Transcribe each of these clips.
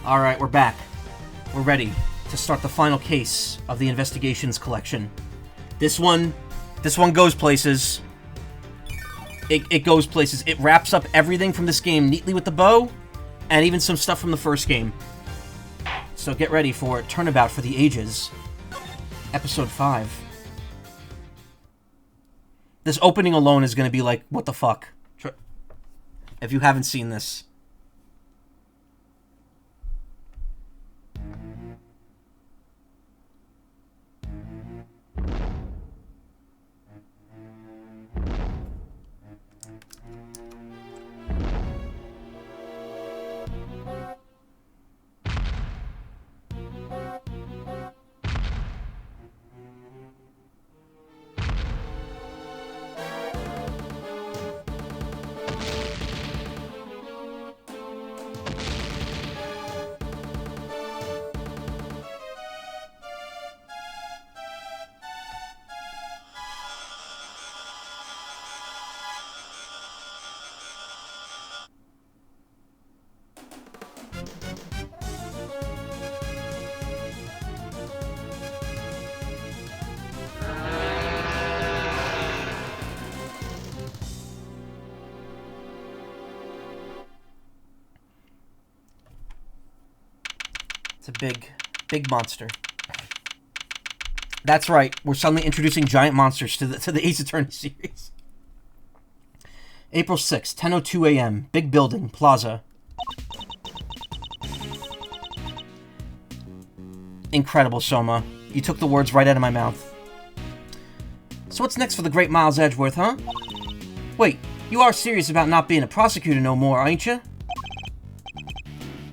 Alright, we're back. We're ready to start the final case of the investigations collection. This one goes places. It goes places. It wraps up everything from this game neatly with the bow, and even some stuff from the first game. So get ready for Turnabout for the Ages, Episode 5. This opening alone is going to be like, what the fuck? If you haven't seen this. It's a big monster. That's right. We're suddenly introducing giant monsters to the Ace Attorney series. April 6th, 10:02 a.m. Big building, plaza. Incredible, Soma. You took the words right out of my mouth. So what's next for the great Miles Edgeworth, huh? Wait, you are serious about not being a prosecutor no more, ain't you?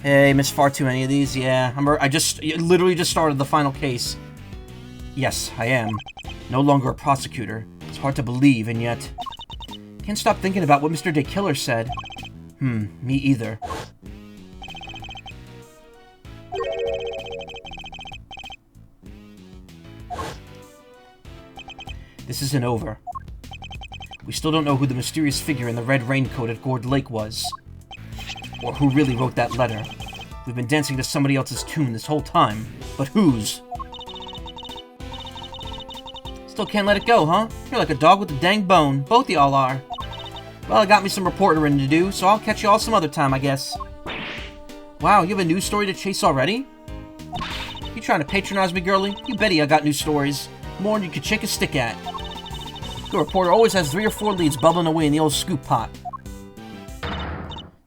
Hey, missed far too many of these, yeah. I literally just started the final case. Yes, I am. No longer a prosecutor. It's hard to believe, and yet... Can't stop thinking about what Mr. DeKiller said. Me either. This isn't over. We still don't know who the mysterious figure in the red raincoat at Gourd Lake was. Or who really wrote that letter. We've been dancing to somebody else's tune this whole time. But whose? Still can't let it go, huh? You're like a dog with a dang bone. Both of y'all are. Well, I got me some reporting to do, so I'll catch you all some other time, I guess. Wow, you have a news story to chase already? You trying to patronize me, girlie? You betty I got news stories. More than you could shake a stick at. Your reporter always has 3 or 4 leads bubbling away in the old scoop pot.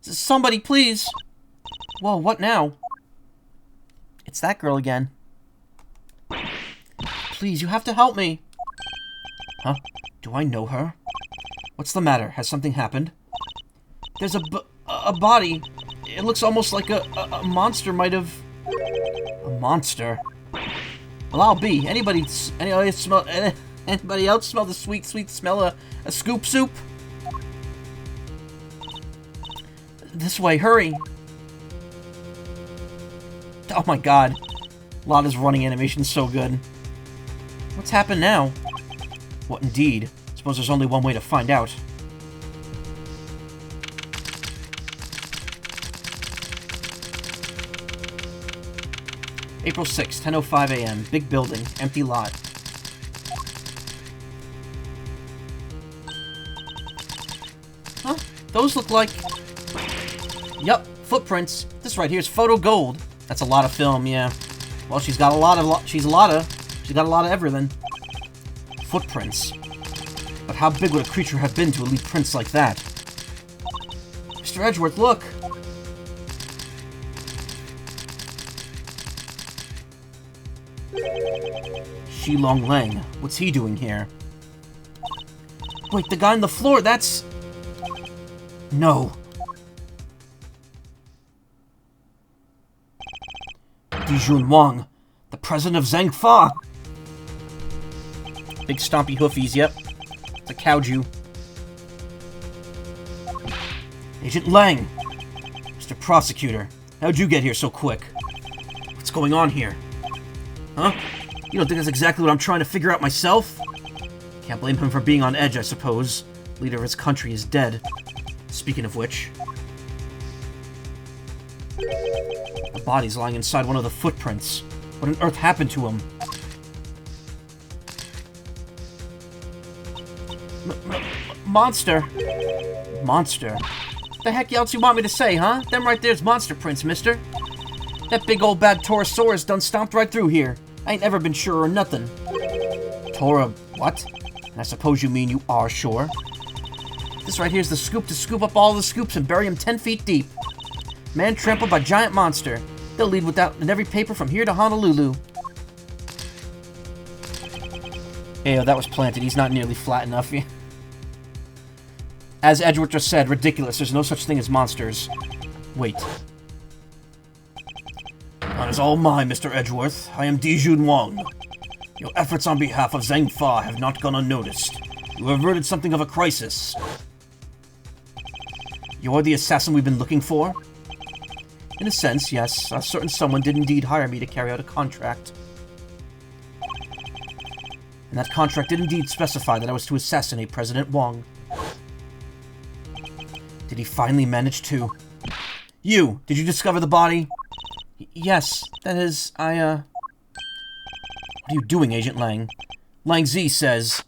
Somebody, please! Whoa, what now? It's that girl again. Please, you have to help me! Huh? Do I know her? What's the matter? Has something happened? There's a body. It looks almost like a monster might have... A monster? Well, I'll be. Anybody else smell the sweet, sweet smell of a scoop soup? This way, hurry! Oh my god. Lada's running animation's so good. What's happened now? What indeed? Suppose there's only one way to find out. April 6th, 10:05 a.m. Big building, empty lot. Huh? Those look like... Yup, footprints. This right here is photo gold. That's a lot of film, yeah. Well, she's got a lot of everything. Footprints. But how big would a creature have been to leave prints like that? Mr. Edgeworth, look! Shilong Leng. What's he doing here? Wait, the guy on the floor, that's... No. Dijun Wang, the president of Zhangfa. Big stompy hoofies, yep. It's a Kaoju. Agent Lang! Mr. Prosecutor, how'd you get here so quick? What's going on here? Huh? You don't think that's exactly what I'm trying to figure out myself? Can't blame him for being on edge, I suppose. Leader of his country is dead. Speaking of which... The body's lying inside one of the footprints. What on earth happened to him? Monster. Monster? The heck else you want me to say, huh? Them right there's monster prints, mister. That big old bad Torosaurus done stomped right through here. I ain't ever been sure or nothing. Tora... what? And I suppose you mean you are sure? This right here's the scoop to scoop up all the scoops and bury 'em 10 feet deep. Man trampled by giant monster. They'll lead with that in every paper from here to Honolulu. Ew, that was planted. He's not nearly flat enough. As Edgeworth just said, ridiculous. There's no such thing as monsters. Wait. That is all mine, Mr. Edgeworth. I am Dijun Wong. Your efforts on behalf of Zhang Fa have not gone unnoticed. You averted something of a crisis. You're the assassin we've been looking for? In a sense, yes. A certain someone did indeed hire me to carry out a contract. And that contract did indeed specify that I was to assassinate President Wong. Did he finally manage to... You! Did you discover the body? Yes. That is, What are you doing, Agent Lang? Lang Z says...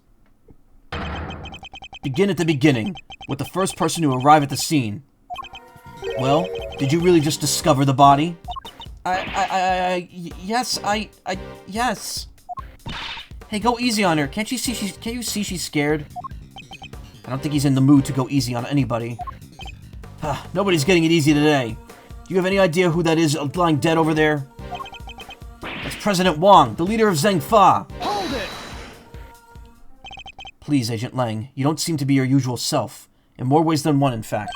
Begin at the beginning, with the first person to arrive at the scene. Well, did you really just discover the body? Yes, yes. Hey, go easy on her. Can't you see she's scared? I don't think he's in the mood to go easy on anybody. Nobody's getting it easy today. Do you have any idea who that is lying dead over there? That's President Wong, the leader of Zhang Fa. Hold it! Please, Agent Lang, you don't seem to be your usual self. In more ways than one, in fact.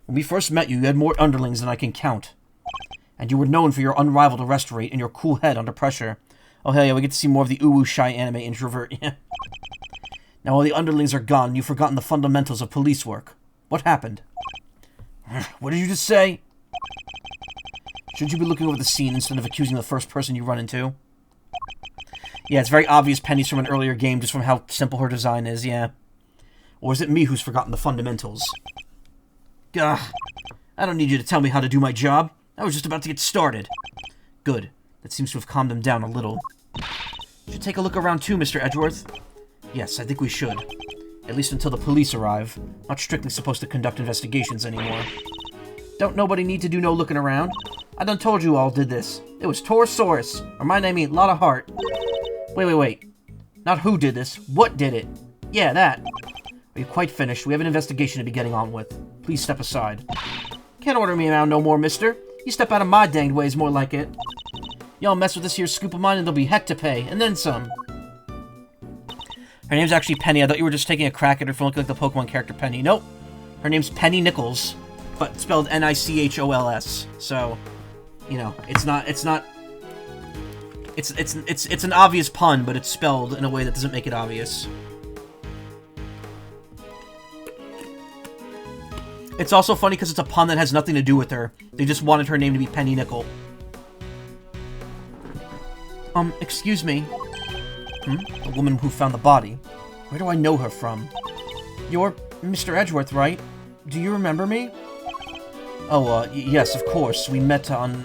When we first met you, you had more underlings than I can count. And you were known for your unrivaled arrest rate and your cool head under pressure. Oh hell yeah, we get to see more of the uwu shy anime introvert. Now all the underlings are gone, and you've forgotten the fundamentals of police work. What happened? What did you just say? Shouldn't you be looking over the scene instead of accusing the first person you run into? Yeah, it's very obvious Penny's from an earlier game just from how simple her design is, yeah. Or is it me who's forgotten the fundamentals? Gah, I don't need you to tell me how to do my job. I was just about to get started. Good. That seems to have calmed him down a little. Should take a look around too, Mr. Edgeworth. Yes, I think we should. At least until the police arrive. Not strictly supposed to conduct investigations anymore. Don't nobody need to do no looking around. I done told you all did this. It was Torosaurus, or my name ain't Lotta Heart. Wait. Not who did this, what did it? Yeah, that. Are you quite finished? We have an investigation to be getting on with. Please step aside. Can't order me around no more, mister. You step out of my danged ways, more like it. Y'all mess with this here scoop of mine and there'll be heck to pay, and then some. Her name's actually Penny. I thought you were just taking a crack at her for looking like the Pokemon character Penny. Nope. Her name's Penny Nichols, but spelled Nichols. So, you know, it's an obvious pun, but it's spelled in a way that doesn't make it obvious. It's also funny because it's a pun that has nothing to do with her. They just wanted her name to be Penny Nickel. Excuse me. The woman who found the body. Where do I know her from? You're Mr. Edgeworth, right? Do you remember me? Oh, yes, of course. We met on,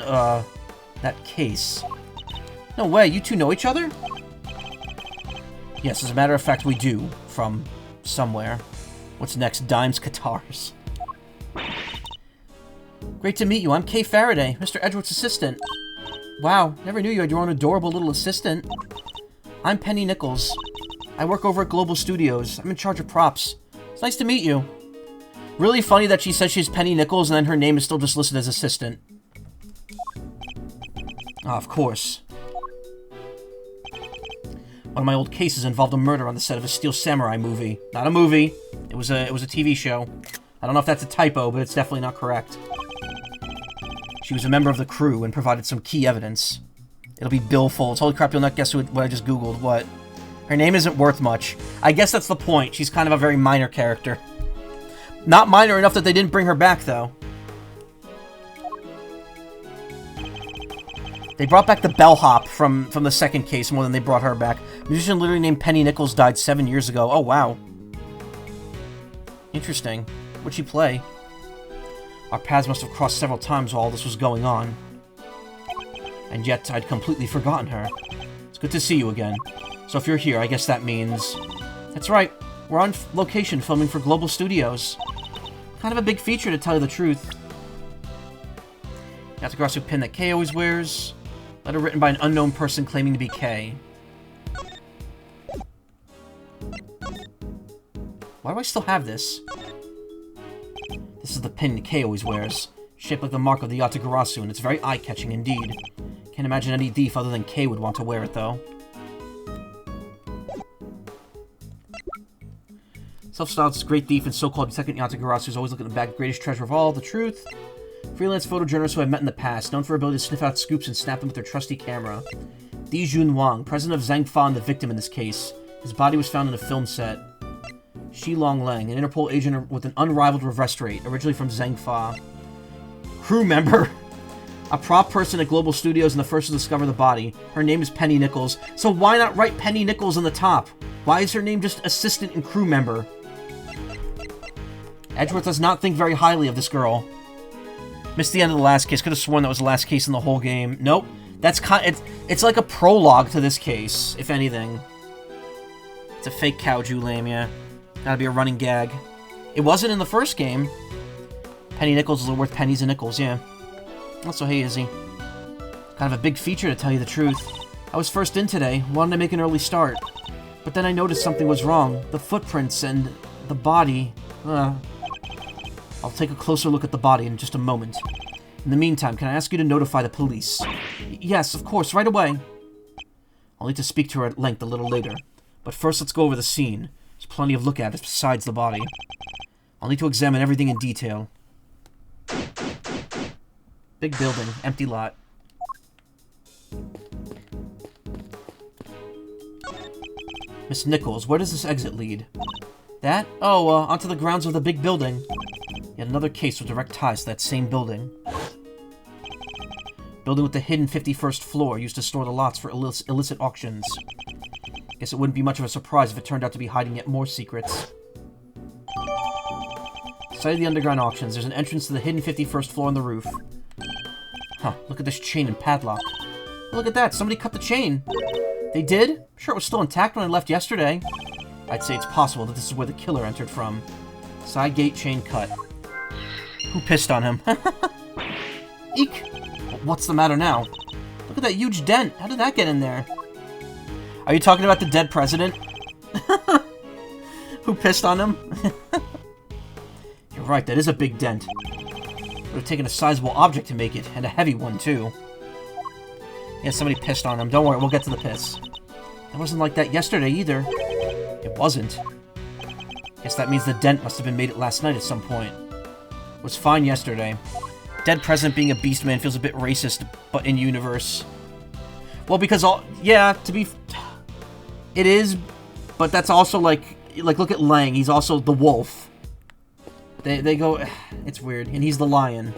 that case. No way, you two know each other? Yes, as a matter of fact, we do. From somewhere. What's next? Dimes Guitars. Great to meet you. I'm Kay Faraday, Mr. Edgeworth's assistant. Wow, never knew you had your own adorable little assistant. I'm Penny Nichols. I work over at Global Studios. I'm in charge of props. It's nice to meet you. Really funny that she says she's Penny Nichols and then her name is still just listed as assistant. Ah, of course. One of my old cases involved a murder on the set of a Steel Samurai movie. Not a movie. It was a TV show. I don't know if that's a typo, but it's definitely not correct. She was a member of the crew and provided some key evidence. It'll be Bill Folds. Holy crap, you'll not guess what I just googled. What? Her name isn't worth much. I guess that's the point. She's kind of a very minor character. Not minor enough that they didn't bring her back, though. They brought back the bellhop from the second case more than they brought her back. A musician literally named Penny Nichols died 7 years ago. Oh, wow. Interesting. What'd she play? Our paths must have crossed several times while all this was going on. And yet, I'd completely forgotten her. It's good to see you again. So if you're here, I guess that means... That's right. We're on location filming for Global Studios. Kind of a big feature, to tell you the truth. Yatagarasu pin that Kay always wears. Letter written by an unknown person claiming to be Kay. Why do I still have this? This is the pin Kay always wears. Shaped like the mark of the Yatagarasu, and it's very eye-catching indeed. Can't imagine any thief other than Kay would want to wear it, though. Self-styled great thief and so-called second Yatagarasu is always looking to bag the greatest treasure of all, the truth. Freelance photojournalists who I've met in the past, known for their ability to sniff out scoops and snap them with their trusty camera. Di Jun Wang, president of Zhang Fa and the victim in this case. His body was found in a film set. Shi Long Lang, an Interpol agent with an unrivaled reverse rate, originally from Zhang Fa. Crew member! A prop person at Global Studios and the first to discover the body. Her name is Penny Nichols. So why not write Penny Nichols on the top? Why is her name just assistant and crew member? Edgeworth does not think very highly of this girl. Missed the end of the last case. Could have sworn that was the last case in the whole game. Nope. That's it's like a prologue to this case, if anything. It's a fake Kaiju lame, yeah. Gotta be a running gag. It wasn't in the first game. Penny Nichols is worth pennies and nickels, yeah. Also, hey, Izzy. Kind of a big feature, to tell you the truth. I was first in today, wanted to make an early start. But then I noticed something was wrong. The footprints and the body... I'll take a closer look at the body in just a moment. In the meantime, can I ask you to notify the police? Yes, of course, right away. I'll need to speak to her at length a little later. But first, let's go over the scene. There's plenty of look at besides the body. I'll need to examine everything in detail. Big building, empty lot. Miss Nichols, where does this exit lead? That? Oh, onto the grounds of the big building. Yet another case with direct ties to that same building. Building with the hidden 51st floor used to store the lots for illicit auctions. Guess it wouldn't be much of a surprise if it turned out to be hiding yet more secrets. Site of the underground auctions. There's an entrance to the hidden 51st floor on the roof. Huh, look at this chain and padlock. Look at that, somebody cut the chain. They did? I'm sure it was still intact when I left yesterday. I'd say it's possible that this is where the killer entered from. Side gate chain cut. Who pissed on him? Eek! What's the matter now? Look at that huge dent. How did that get in there? Are you talking about the dead president? Who pissed on him? You're right, that is a big dent. Would have taken a sizable object to make it, and a heavy one, too. Yeah, somebody pissed on him. Don't worry, we'll get to the piss. It wasn't like that yesterday, either. It wasn't. Guess that means the dent must have been made it last night at some point. It was fine yesterday. Dead president being a beast man feels a bit racist, but in universe. Well, because yeah, to be... It is, but that's also like, look at Lang. He's also the wolf. They go... It's weird. And he's the lion.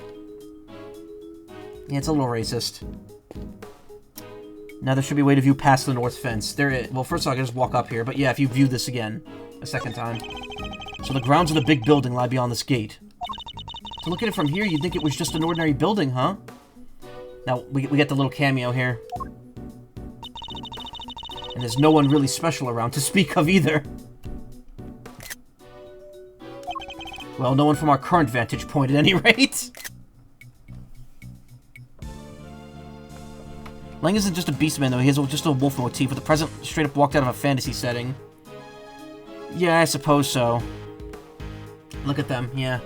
Yeah, it's a little racist. Now there should be a way to view past the north fence. There it... Well, first of all, I can just walk up here. But yeah, if you view this again, a second time. So the grounds of the big building lie beyond this gate. To look at it from here, you'd think it was just an ordinary building, huh? Now, we get the little cameo here. And there's no one really special around to speak of either. Well, no one from our current vantage point at any rate. Lang isn't just a beastman, though. He has just a wolf motif, but the president straight up walked out of a fantasy setting. Yeah, I suppose so. Look at them, yeah.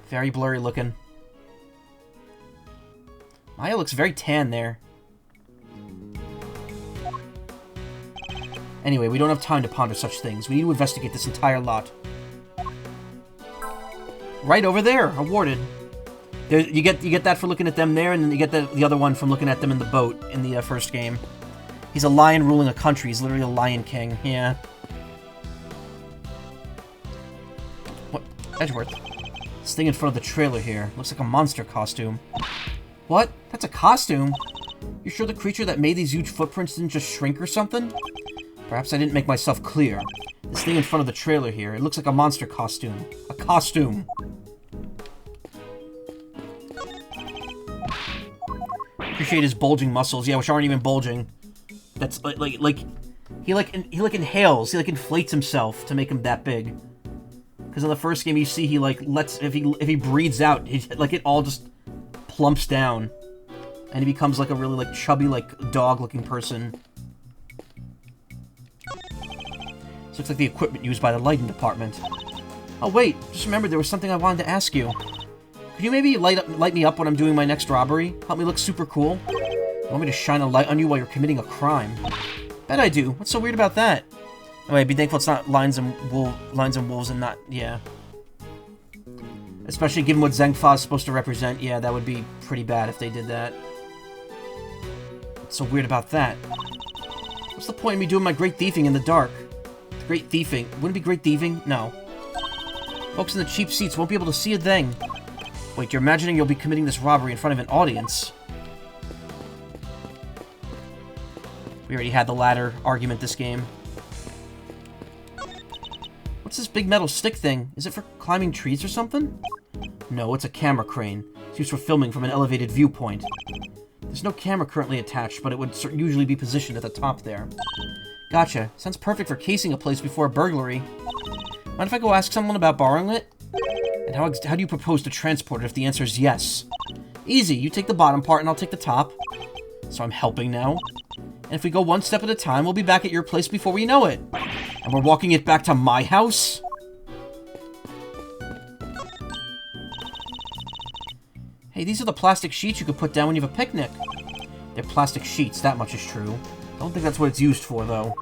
Very blurry looking. Maya looks very tan there. Anyway, we don't have time to ponder such things. We need to investigate this entire lot. Right over there, awarded. There, you get that for looking at them there, and then you get the other one from looking at them in the boat in the first game. He's a lion ruling a country. He's literally a lion king. Yeah. What? Edgeworth. This thing in front of the trailer here looks like a monster costume. What? That's a costume? You sure the creature that made these huge footprints didn't just shrink or something? Perhaps I didn't make myself clear. This thing in front of the trailer here, it looks like a monster costume. A costume. Appreciate his bulging muscles, yeah, which aren't even bulging. That's like he inhales, he like inflates himself to make him that big. Because in the first game you see he like lets if he breathes out, it all just plumps down, and he becomes like a really like chubby like dog-looking person. This looks like the equipment used by the lighting department. Oh wait, just remembered there was something I wanted to ask you. Could you maybe light me up when I'm doing my next robbery? Help me look super cool? You want me to shine a light on you while you're committing a crime? Bet I do. What's so weird about that? Anyway, be thankful it's not lions and wolves and not... yeah. Especially given what Zengfa is supposed to represent. Yeah, that would be pretty bad if they did that. What's so weird about that? What's the point of me doing my great thieving in the dark? Great thieving. Wouldn't it be great thieving? No. Folks in the cheap seats won't be able to see a thing. Wait, you're imagining you'll be committing this robbery in front of an audience? We already had the latter argument this game. What's this big metal stick thing? Is it for climbing trees or something? No, it's a camera crane. It's used for filming from an elevated viewpoint. There's no camera currently attached, but it would usually be positioned at the top there. Gotcha. Sounds perfect for casing a place before a burglary. Mind if I go ask someone about borrowing it? And how do you propose to transport it if the answer is yes? Easy. You take the bottom part and I'll take the top. So I'm helping now. And if we go one step at a time, we'll be back at your place before we know it. And we're walking it back to my house? Hey, these are the plastic sheets you could put down when you have a picnic. They're plastic sheets, that much is true. I don't think that's what it's used for, though.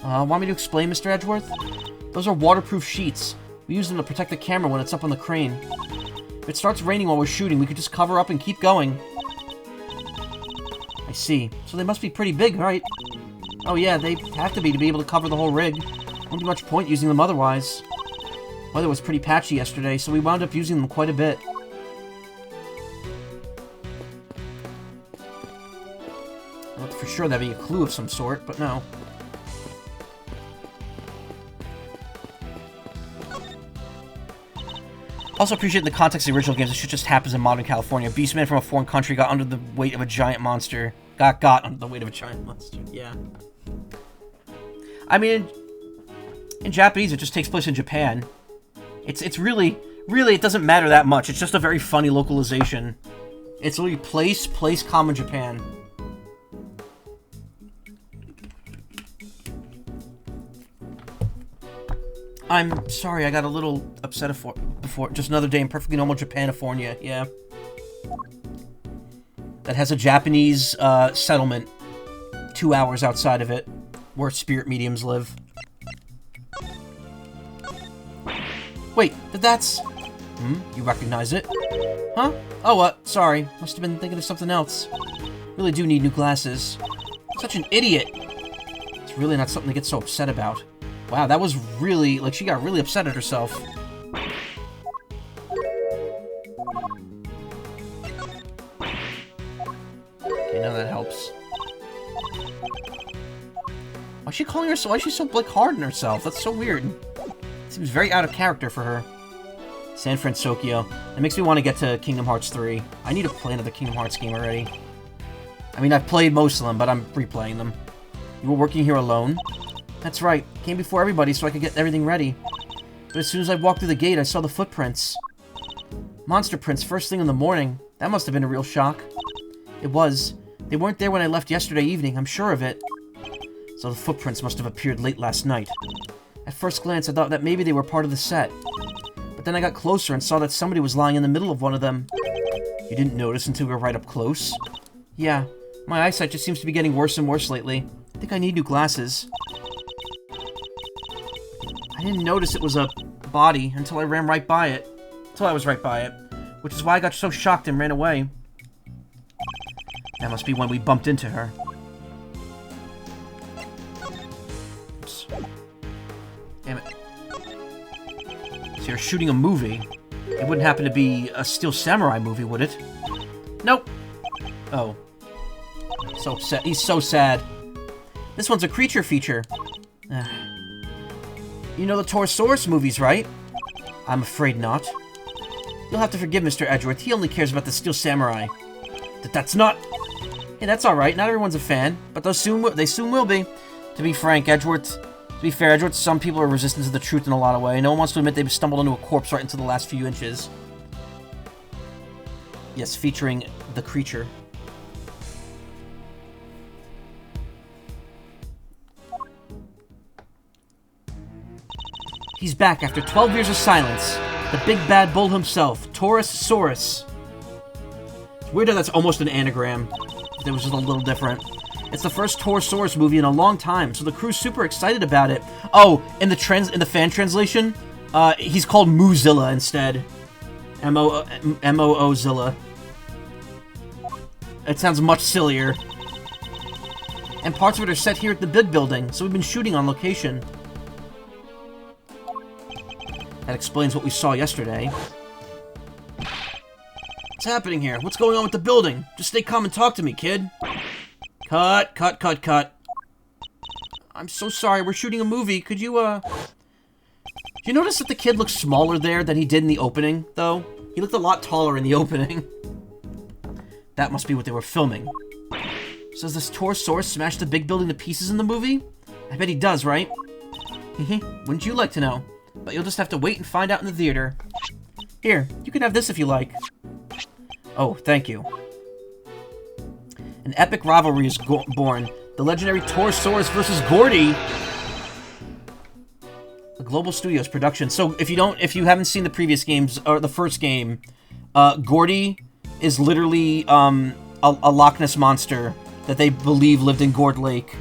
Want me to explain, Mr. Edgeworth? Those are waterproof sheets. We use them to protect the camera when it's up on the crane. If it starts raining while we're shooting, we could just cover up and keep going. I see. So they must be pretty big, right? Oh yeah, they have to be able to cover the whole rig. Wouldn't be much point using them otherwise. Weather was pretty patchy yesterday, so we wound up using them quite a bit. I thought for sure that'd be a clue of some sort, but no. Also appreciate in the context of the original games, this shit just happens in modern California. A beastman from a foreign country got under the weight of a giant monster. Got under the weight of a giant monster, yeah. I mean, in Japanese, it just takes place in Japan. It's really, it doesn't matter that much. It's just a very funny localization. It's literally place, comma, Japan. I'm sorry, I got a little upset before. Just another day in perfectly normal Japanifornia, yeah. That has a Japanese settlement 2 hours outside of it, where spirit mediums live. Wait, that's... You recognize it? Huh? Oh, sorry. Must have been thinking of something else. Really do need new glasses. Such an idiot! It's really not something to get so upset about. Wow, that was really... like, she got really upset at herself. Okay, now that helps. Why is she calling herself... why is she so, like, hard on herself? That's so weird. Seems very out of character for her. San Francisco. That makes me want to get to Kingdom Hearts 3. I need to play another Kingdom Hearts game already. I mean, I've played most of them, but I'm replaying them. You were working here alone? That's right. Came before everybody so I could get everything ready. But as soon as I walked through the gate, I saw the footprints. Monster prints first thing in the morning. That must have been a real shock. It was. They weren't there when I left yesterday evening, I'm sure of it. So the footprints must have appeared late last night. At first glance, I thought that maybe they were part of the set. But then I got closer and saw that somebody was lying in the middle of one of them. You didn't notice until we were right up close? Yeah. My eyesight just seems to be getting worse and worse lately. I think I need new glasses. I didn't notice it was a body until I ran right by it. Until I was right by it. Which is why I got so shocked and ran away. That must be when we bumped into her. Oops. Damn it. So you're shooting a movie. It wouldn't happen to be a Steel Samurai movie, would it? Nope. Oh. So sad. He's so sad. This one's a creature feature. You know the Torosaurus movies, right? I'm afraid not. You'll have to forgive Mr. Edgeworth. He only cares about the Steel Samurai. That's not... Hey, that's alright. Not everyone's a fan, but they soon will be. To be fair, Edgeworth, some people are resistant to the truth in a lot of ways. No one wants to admit they've stumbled into a corpse right into the last few inches. Yes, featuring the creature. He's back after 12 years of silence. The big bad bull himself, Taurus-saurus. It's weird that that's almost an anagram. It was just a little different. It's the first Taurus-saurus movie in a long time, so the crew's super excited about it. Oh, in the fan translation, he's called Moozilla instead. M-O-O-Zilla. It sounds much sillier. And parts of it are set here at the big building, so we've been shooting on location. That explains what we saw yesterday. What's happening here? What's going on with the building? Just stay calm and talk to me, kid. Cut, cut, cut, cut. I'm so sorry, we're shooting a movie. Could you, Do you notice that the kid looks smaller there than he did in the opening, though? He looked a lot taller in the opening. That must be what they were filming. So does this Taurus-saurus smash the big building to pieces in the movie? I bet he does, right? Wouldn't you like to know? But you'll just have to wait and find out in the theater. Here, you can have this if you like. Oh, thank you. An epic rivalry is born. The legendary Taurus-saurus versus Gordy. The Global Studios production. So if you haven't seen the previous games or the first game, Gordy is literally a Loch Ness monster that they believe lived in Gourd Lake.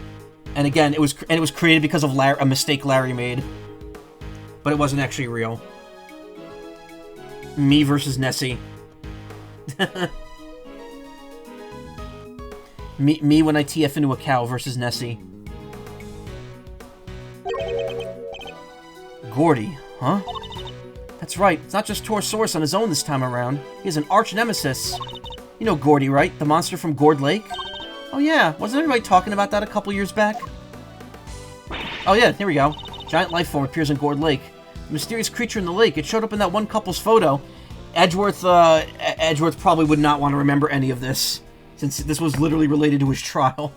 And again, it was created because of a mistake Larry made. But it wasn't actually real. Me versus Nessie. me when I TF into a cow versus Nessie. Gordy, huh? That's right, it's not just Taurus-saurus on his own this time around. He has an arch nemesis. You know Gordy, right? The monster from Gourd Lake? Oh yeah, wasn't everybody talking about that a couple years back? Oh yeah, here we go. Giant life form appears in Gourd Lake. The mysterious creature in the lake. It showed up in that one couple's photo. Edgeworth probably would not want to remember any of this, since this was literally related to his trial.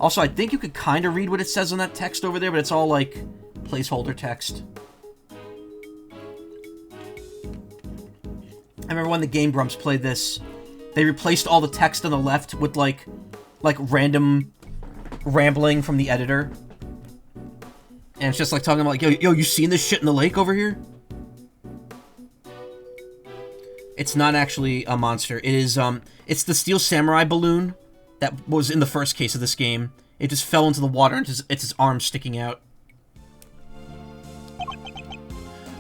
Also, I think you could kind of read what it says on that text over there, but it's all, like, placeholder text. I remember when the Game Grumps played this, they replaced all the text on the left with, like random rambling from the editor. And it's just like talking about, like, yo, you seen this shit in the lake over here? It's not actually a monster. It is, it's the Steel Samurai balloon that was in the first case of this game. It just fell into the water and it's its arms sticking out.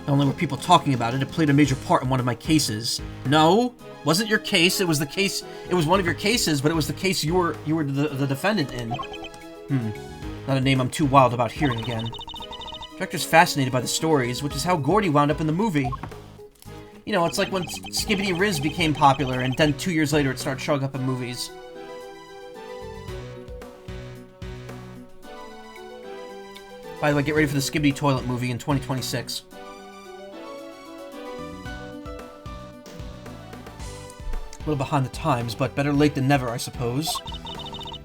Not only were people talking about it, it played a major part in one of my cases. No, wasn't your case. It was the case. It was one of your cases, but it was the case you were the defendant in. Not a name I'm too wild about hearing again. Director's fascinated by the stories, which is how Gordy wound up in the movie. You know, it's like when Skibbity Riz became popular, and then 2 years later it started showing up in movies. By the way, get ready for the Skibbity Toilet movie in 2026. A little behind the times, but better late than never, I suppose.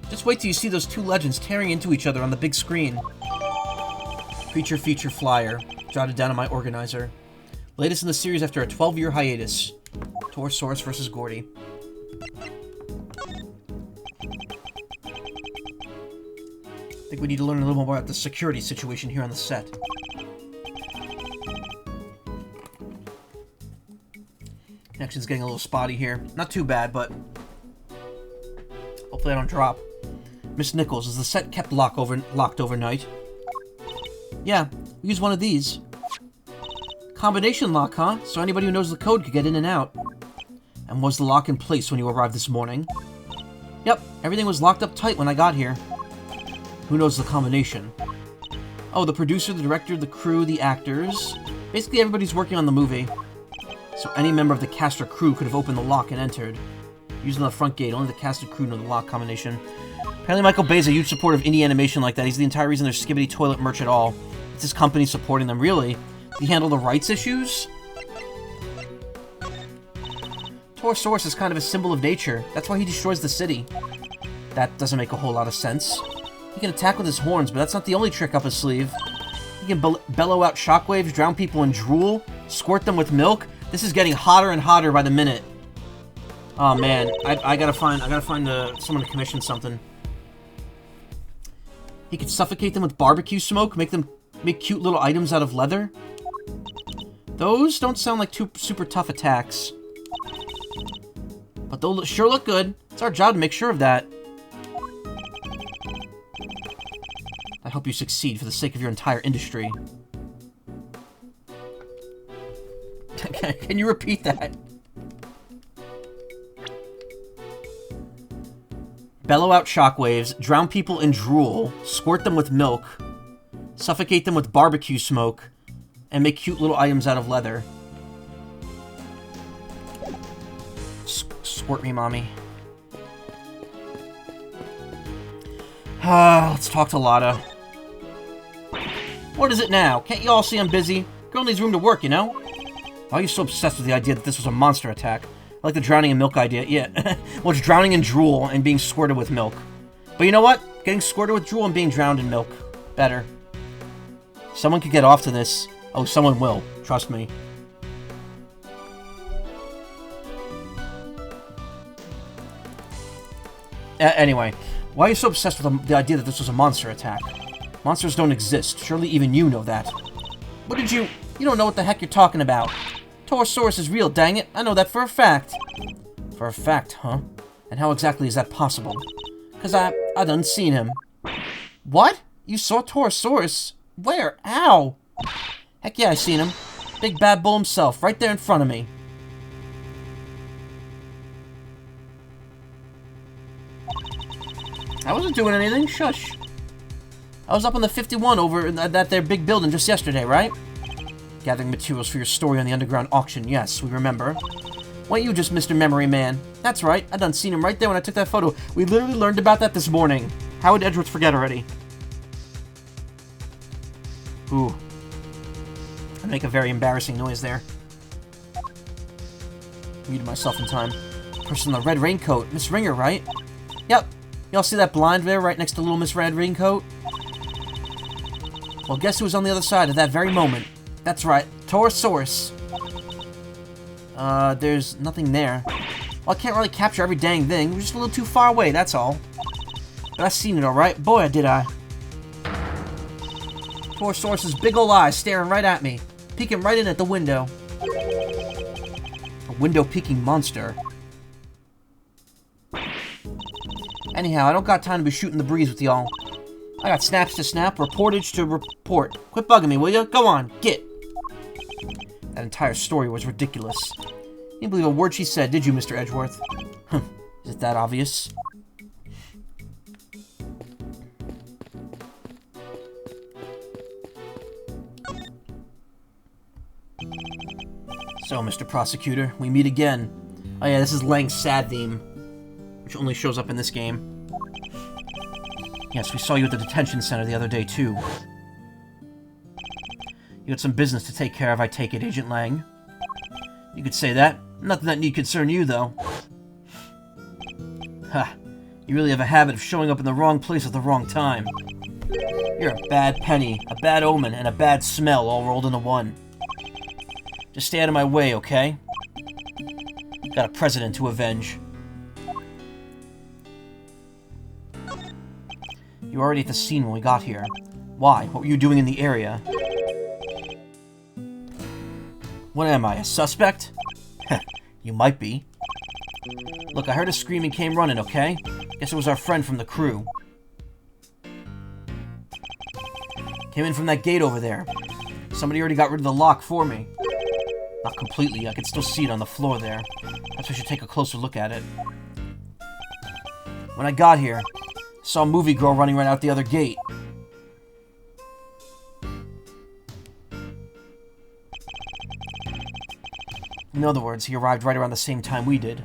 Just wait till you see those two legends tearing into each other on the big screen. Creature feature flyer, jotted down on my organizer. Latest in the series after a 12-year hiatus. Taurus-saurus versus Gordy. I think we need to learn a little more about the security situation here on the set. Connection's getting a little spotty here. Not too bad, but hopefully I don't drop. Miss Nichols, is the set kept locked overnight? Yeah, we use one of these. Combination lock, huh? So anybody who knows the code could get in and out. And was the lock in place when you arrived this morning? Yep, everything was locked up tight when I got here. Who knows the combination? Oh, the producer, the director, the crew, the actors. Basically everybody's working on the movie. So any member of the cast or crew could have opened the lock and entered. Using the front gate, only the cast and crew know the lock combination. Apparently Michael Bay's a huge supporter of indie animation like that. He's the entire reason there's Skibbity Toilet merch at all. It's his company supporting them, really. Did he handle the rights issues? Torosaurus is kind of a symbol of nature. That's why he destroys the city. That doesn't make a whole lot of sense. He can attack with his horns, but that's not the only trick up his sleeve. He can bellow out shockwaves, drown people in drool, squirt them with milk. This is getting hotter and hotter by the minute. Oh man, I gotta find someone to commission something. He could suffocate them with barbecue smoke, make cute little items out of leather. Those don't sound like super tough attacks. But they'll sure look good. It's our job to make sure of that. I hope you succeed for the sake of your entire industry. Can you repeat that? Bellow out shockwaves, drown people in drool, squirt them with milk, suffocate them with barbecue smoke, and make cute little items out of leather. Squirt me, mommy. Let's talk to Lotta. What is it now? Can't you all see I'm busy? Girl needs room to work, you know? Why are you so obsessed with the idea that this was a monster attack? I like the drowning in milk idea. Yeah, well, it's drowning in drool and being squirted with milk. But you know what? Getting squirted with drool and being drowned in milk. Better. Someone could get off to this. Oh, someone will. Trust me. Anyway, why are you so obsessed with the idea that this was a monster attack? Monsters don't exist. Surely even you know that. What did you... You don't know what the heck you're talking about. Torosaurus is real, dang it. I know that for a fact. For a fact, huh? And how exactly is that possible? Because I done seen him. What? You saw Torosaurus? Where? Ow! Heck yeah, I seen him. Big bad bull himself, right there in front of me. I wasn't doing anything, shush. I was up on the 51 over at that there big building just yesterday, right? Gathering materials for your story on the underground auction, yes, we remember. Weren't you just Mr. Memory Man? That's right, I done seen him right there when I took that photo. We literally learned about that this morning. How would Edgeworth forget already? Ooh. I make a very embarrassing noise there. Muted myself in time. Person in the red raincoat. Miss Ringer, right? Yep. Y'all see that blind there right next to little Miss Red Raincoat? Well, guess who was on the other side at that very moment? That's right, Torosaurus. There's nothing there. Well, I can't really capture every dang thing. We're just a little too far away, that's all. But I seen it, alright? Boy, did I. Torosaurus's big ol' eyes staring right at me. Peeking right in at the window. A window-peeking monster. Anyhow, I don't got time to be shooting the breeze with y'all. I got snaps to snap, reportage to report. Quit bugging me, will ya? Go on, get. That entire story was ridiculous. You didn't believe a word she said, did you, Mr. Edgeworth? Is it that obvious? So, Mr. Prosecutor, we meet again. Oh yeah, this is Lang's sad theme, which only shows up in this game. Yes, we saw you at the detention center the other day, too. You had some business to take care of, I take it, Agent Lang. You could say that. Nothing that need concern you, though. Ha! You really have a habit of showing up in the wrong place at the wrong time. You're a bad penny, a bad omen, and a bad smell all rolled into one. Just stay out of my way, okay? Got a president to avenge. You were already at the scene when we got here. Why? What were you doing in the area? What am I, a suspect? You might be. Look, I heard a scream and came running, okay? Guess it was our friend from the crew. Came in from that gate over there. Somebody already got rid of the lock for me. Not completely, I can still see it on the floor there. Perhaps I should take a closer look at it. When I got here, I saw a movie girl running right out the other gate. In other words, he arrived right around the same time we did.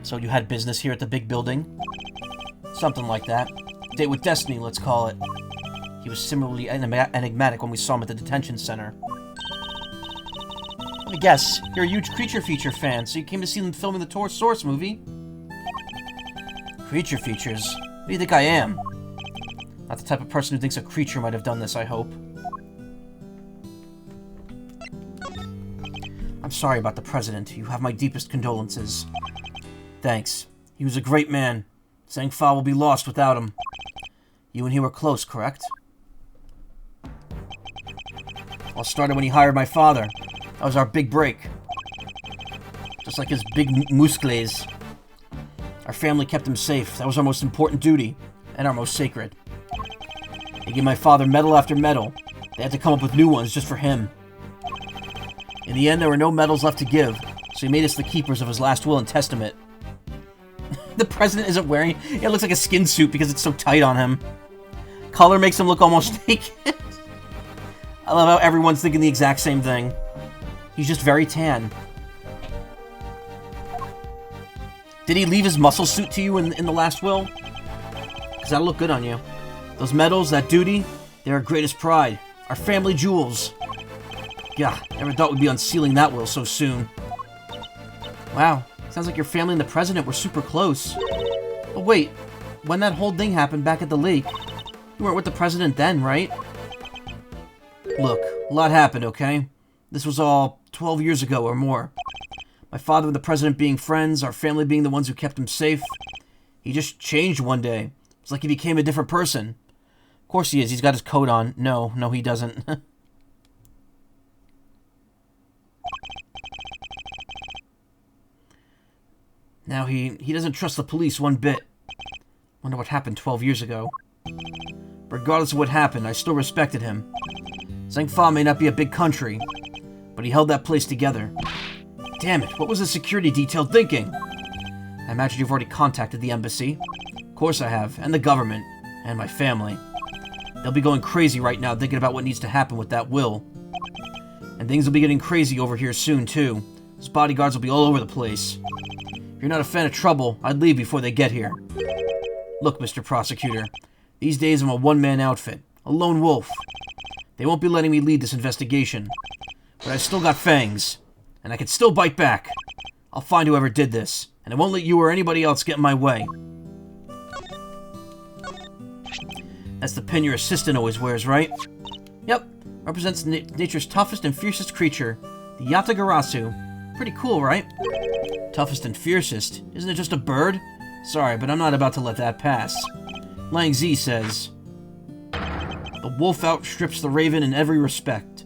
So you had business here at the big building? Something like that. Date with Destiny, let's call it. He was similarly enigmatic when we saw him at the detention center. Let me guess, you're a huge Creature Feature fan, so you came to see them filming the Torosaurus movie? Creature Features? Who do you think I am? Not the type of person who thinks a creature might have done this, I hope. I'm sorry about the President. You have my deepest condolences. Thanks. He was a great man. Zhang-Fa will be lost without him. You and he were close, correct? All started when he hired my father. That was our big break. Just like his big muscles. Our family kept him safe. That was our most important duty. And our most sacred. They gave my father medal after medal. They had to come up with new ones just for him. In the end, there were no medals left to give, so he made us the keepers of his last will and testament. The President isn't wearing... It looks like a skin suit because it's so tight on him. Color makes him look almost naked. I love how everyone's thinking the exact same thing. He's just very tan. Did he leave his muscle suit to you in the last will? Because that'll look good on you. Those medals, that duty, they're our greatest pride. Our family jewels. Yeah, never thought we'd be unsealing that will so soon. Wow, sounds like your family and the President were super close. But wait, when that whole thing happened back at the lake, you weren't with the President then, right? Look, a lot happened, okay? This was all 12 years ago or more. My father and the President being friends, our family being the ones who kept him safe. He just changed one day. It's like he became a different person. Of course he is, he's got his coat on. No, he doesn't. Now he doesn't trust the police one bit. Wonder what happened 12 years ago. Regardless of what happened, I still respected him. Zhang-Fa may not be a big country, but he held that place together. Damn it, what was the security detail thinking? I imagine you've already contacted the embassy. Of course I have, and the government, and my family. They'll be going crazy right now thinking about what needs to happen with that will. And things will be getting crazy over here soon, too. Those bodyguards will be all over the place. If you're not a fan of trouble, I'd leave before they get here. Look, Mr. Prosecutor, these days I'm a one-man outfit, a lone wolf. They won't be letting me lead this investigation. But I still got fangs, and I can still bite back. I'll find whoever did this, and I won't let you or anybody else get in my way. That's the pin your assistant always wears, right? Yep, represents nature's toughest and fiercest creature, the Yatagarasu. Pretty cool, right? Toughest and fiercest? Isn't it just a bird? Sorry, but I'm not about to let that pass. Lang Zi says, the wolf outstrips the raven in every respect.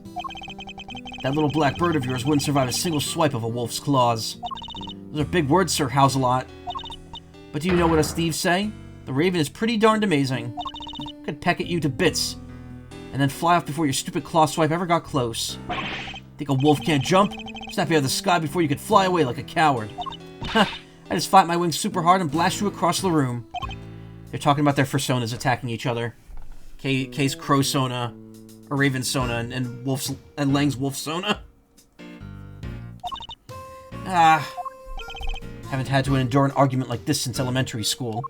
That little black bird of yours wouldn't survive a single swipe of a wolf's claws. Those are big words, Sir How's-a-Lot. But do you know what us thieves say? The raven is pretty darned amazing. Could peck at you to bits, and then fly off before your stupid claw swipe ever got close. Think a wolf can't jump? Snap you out of the sky before you could fly away like a coward. Ha! I just flap my wings super hard and blast you across the room. They're talking about their personas attacking each other. Kay's Crow Sona, or Raven Sona, and Lang's Wolf Sona. Haven't had to endure an argument like this since elementary school.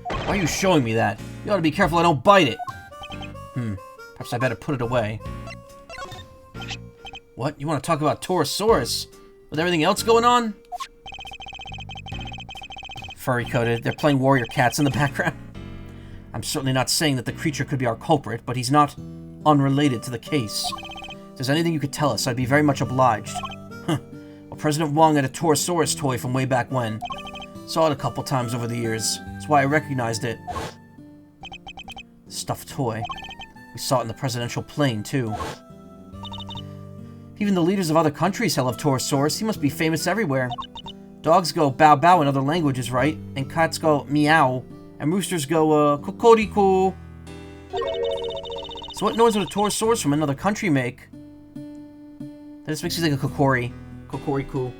Why are you showing me that? You ought to be careful I don't bite it. Perhaps I better put it away. What? You want to talk about Torosaurus? With everything else going on? Furry-coated. They're playing warrior cats in the background. I'm certainly not saying that the creature could be our culprit, but he's not unrelated to the case. If there's anything you could tell us, I'd be very much obliged. Well, President Wong had a Torosaurus toy from way back when. Saw it a couple times over the years. That's why I recognized it. Stuffed toy. We saw it in the presidential plane, too. Even the leaders of other countries hell of Torosaurus. He must be famous everywhere. Dogs go bow bow in other languages, right? And cats go meow. And roosters go, kokoriko. So what noise would a Torosaurus from another country make? That just makes me think of kokori. Kokoriko.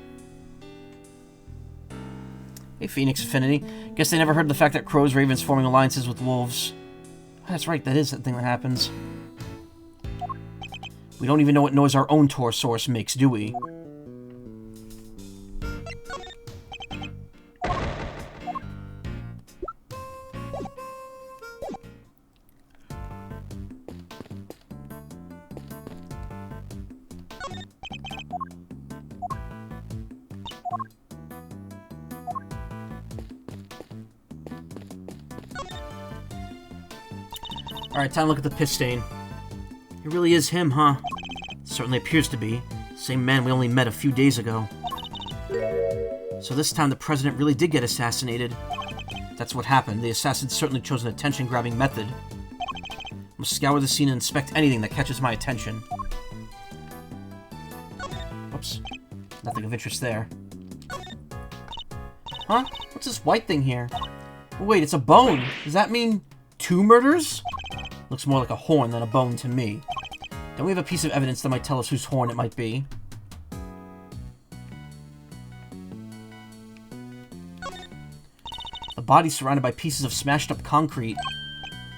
Hey, Phoenix Affinity. Guess they never heard the fact that crows, ravens forming alliances with wolves. Oh, that's right, that is the thing that happens. We don't even know what noise our own Torosaurus makes, do we? Alright, time to look at the piss stain. It really is him, huh? Certainly appears to be. Same man we only met a few days ago. So this time the president really did get assassinated. That's what happened. The assassin certainly chose an attention-grabbing method. I must scour the scene and inspect anything that catches my attention. Oops. Nothing of interest there. Huh? What's this white thing here? Oh, wait, it's a bone. Does that mean 2 murders? Looks more like a horn than a bone to me. Then we have a piece of evidence that might tell us whose horn it might be. The body surrounded by pieces of smashed-up concrete.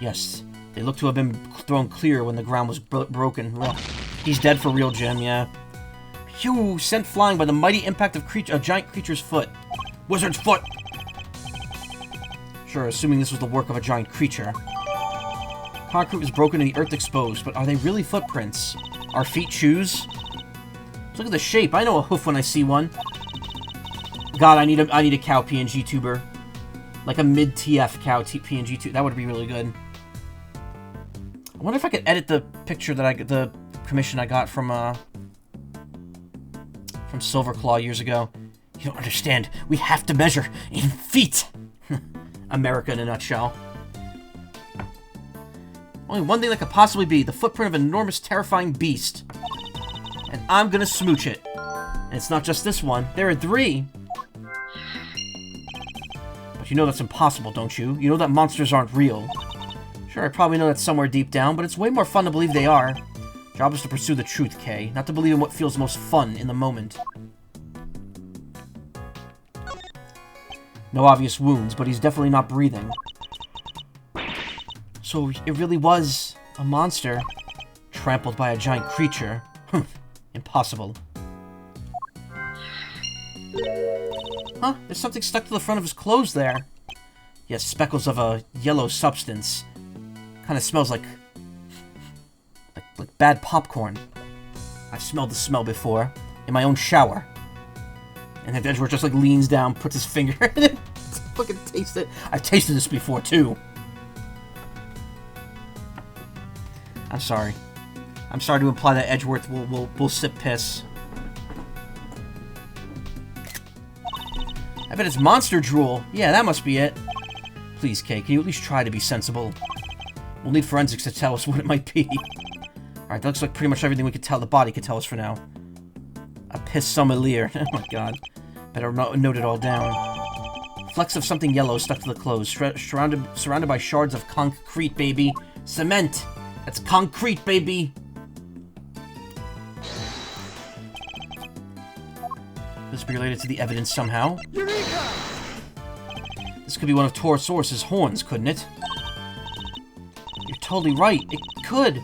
Yes, they look to have been thrown clear when the ground was broken. Well, he's dead for real, Jim, yeah. Phew, sent flying by the mighty impact of a giant creature's foot. Wizard's foot! Sure, assuming this was the work of a giant creature. Concrete was broken and the earth exposed, but are they really footprints? Are feet shoes? Look at the shape. I know a hoof when I see one. God, I need a cow PNG tuber. Like a mid-TF cow PNG tuber. That would be really good. I wonder if I could edit the picture that the commission I got from Silverclaw years ago. You don't understand. We have to measure in feet. America in a nutshell. Only one thing that could possibly be the footprint of an enormous, terrifying beast. And I'm gonna smooch it. And it's not just this one. There are 3. But you know that's impossible, don't you? You know that monsters aren't real. Sure, I probably know that somewhere deep down, but it's way more fun to believe they are. Job is to pursue the truth, Kay. Not to believe in what feels most fun in the moment. No obvious wounds, but he's definitely not breathing. So it really was a monster trampled by a giant creature. Impossible. Huh? There's something stuck to the front of his clothes there. Yes, speckles of a yellow substance. Kind of smells like bad popcorn. I've smelled the smell before in my own shower. And then Edgeworth just like leans down, puts his finger in it, fucking taste it. I've tasted this before too. I'm sorry. I'm sorry to imply that Edgeworth will sip piss. I bet it's monster drool. Yeah, that must be it. Please, Kay, can you at least try to be sensible? We'll need forensics to tell us what it might be. Alright, that looks like pretty much everything we could tell the body could tell us for now. A piss sommelier. Oh my god. Better note it all down. Flecks of something yellow stuck to the clothes, surrounded by shards of concrete, baby. Cement! That's concrete, baby! This be related to the evidence somehow. Eureka! This could be one of Torosaurus's horns, couldn't it? You're totally right. It could.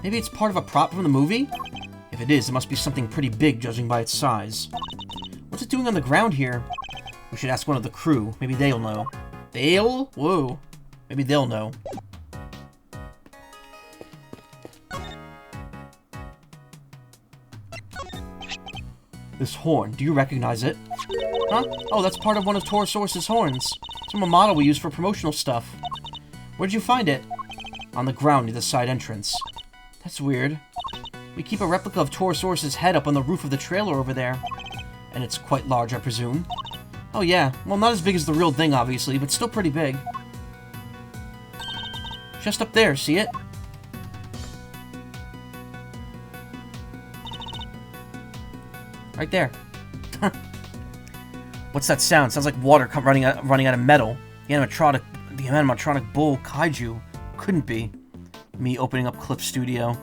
Maybe it's part of a prop from the movie? If it is, it must be something pretty big, judging by its size. What's it doing on the ground here? We should ask one of the crew. Maybe they'll know. They'll? Whoa. Maybe they'll know. This horn, do you recognize it? Huh? Oh, that's part of one of Torosaurus's horns. It's from a model we use for promotional stuff. Where'd you find it? On the ground near the side entrance. That's weird. We keep a replica of Torosaurus's head up on the roof of the trailer over there. And it's quite large, I presume. Oh yeah, well not as big as the real thing, obviously, but still pretty big. Just up there, see it? Right there. What's that sound? Sounds like water running out of metal. The animatronic bull kaiju. Couldn't be. Me opening up Clip Studio.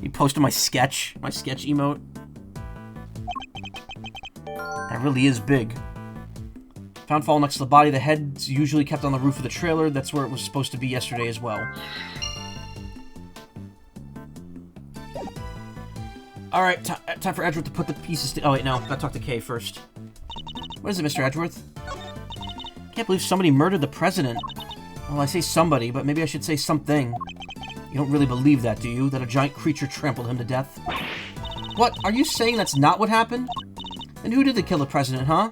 You posted my sketch emote. That really is big. Found fall next to the body. The head's usually kept on the roof of the trailer. That's where it was supposed to be yesterday as well. Alright, time for Edgeworth to put the pieces to— oh wait, no. Gotta talk to Kay first. What is it, Mr. Edgeworth? Can't believe somebody murdered the president. Well, I say somebody, but maybe I should say something. You don't really believe that, do you? That a giant creature trampled him to death? What? Are you saying that's not what happened? Then who did they kill the president, huh?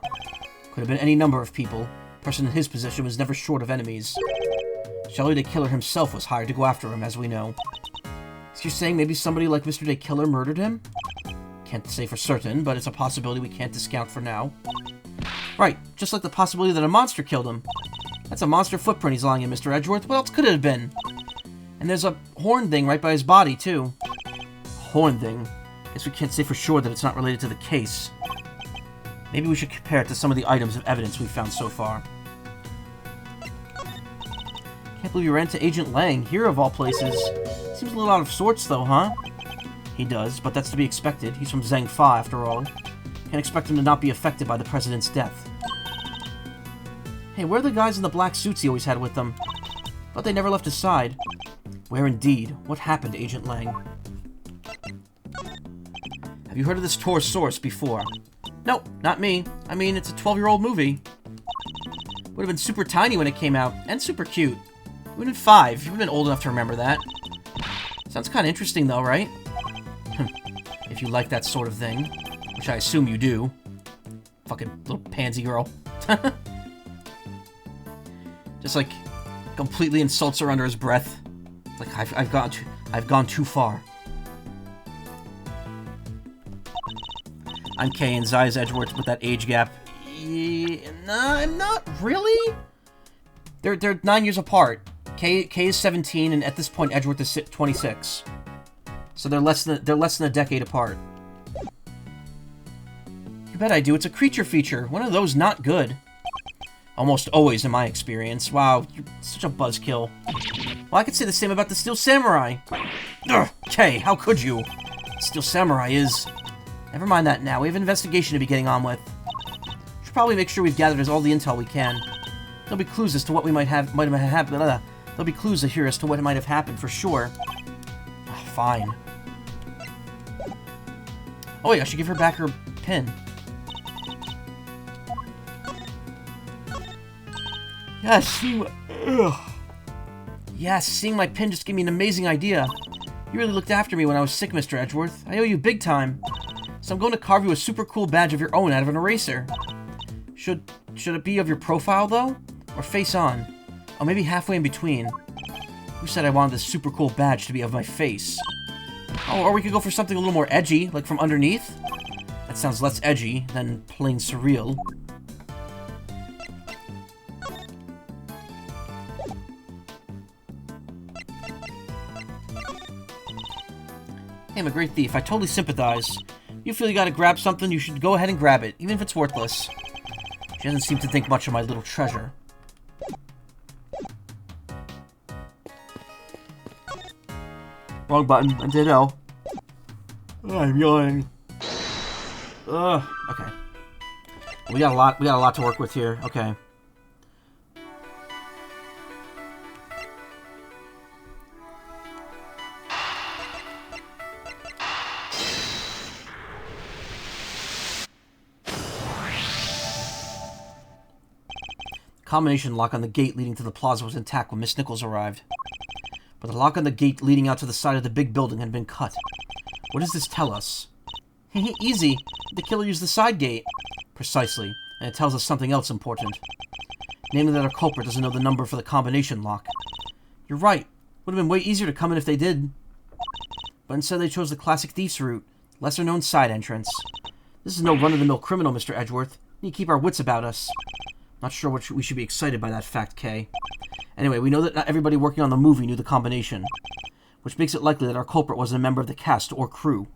Could have been any number of people. A person in his position was never short of enemies. Shelly the Killer himself was hired to go after him, as we know. So you're saying maybe somebody like Mr. Day Killer murdered him? Can't say for certain, but it's a possibility we can't discount for now. Right, just like the possibility that a monster killed him. That's a monster footprint he's lying in, Mr. Edgeworth. What else could it have been? And there's a horn thing right by his body, too. Horn thing. Guess we can't say for sure that it's not related to the case. Maybe we should compare it to some of the items of evidence we've found so far. Can't believe you ran into Agent Lang, here of all places. Seems a little out of sorts, though, huh? He does, but that's to be expected. He's from Zhang Fa, after all. Can't expect him to not be affected by the President's death. Hey, where are the guys in the black suits he always had with them? Thought they never left his side. Where indeed? What happened to Agent Lang? Have you heard of this Tor source before? Nope, not me. I mean, it's a 12-year-old movie. Would have been super tiny when it came out, and super cute. You would have been 5. You would have been old enough to remember that. Sounds kind of interesting, though, right? If you like that sort of thing. Which I assume you do. Fucking little pansy girl. Just, like, completely insults her under his breath. Like, I've gone too far. I'm Kay and Zai's Edgeworth with that age gap. Nah, I'm not really. They're 9 years apart. Kay is 17, and at this point, Edgeworth is 26. So they're less than a decade apart. You bet I do. It's a creature feature. One of those not good. Almost always, in my experience. Wow, you're such a buzzkill. Well, I could say the same about the Steel Samurai. Ugh, Kay, how could you? Steel Samurai is... Never mind that now. We have an investigation to be getting on with. Should probably make sure we've gathered all the intel we can. There'll be clues as to what we might have happened. There'll be clues here as to what might have happened for sure. Oh, fine. Oh wait, I should give her back her pin. Yes, seeing my pin just gave me an amazing idea. You really looked after me when I was sick, Mr. Edgeworth. I owe you big time. So I'm going to carve you a super cool badge of your own out of an eraser. Should it be of your profile, though? Or face on? Or maybe halfway in between? Who said I wanted this super cool badge to be of my face? Oh, or we could go for something a little more edgy, like from underneath? That sounds less edgy than plain surreal. Hey, I'm a great thief. I totally sympathize. You feel you gotta grab something, you should go ahead and grab it, even if it's worthless. She doesn't seem to think much of my little treasure. Wrong button. I did know. Oh, I'm yawning. Ugh. Okay. We got a lot to work with here. Okay. Combination lock on the gate leading to the plaza was intact when Miss Nichols arrived. But the lock on the gate leading out to the side of the big building had been cut. What does this tell us? Easy. The killer used the side gate. Precisely. And it tells us something else important. Namely that our culprit doesn't know the number for the combination lock. You're right. Would have been way easier to come in if they did. But instead they chose the classic thief's route. Lesser known side entrance. This is no run-of-the-mill criminal, Mr. Edgeworth. We need to keep our wits about us. Not sure what we should be excited by that fact, Kay. Anyway, we know that not everybody working on the movie knew the combination, which makes it likely that our culprit wasn't a member of the cast or crew.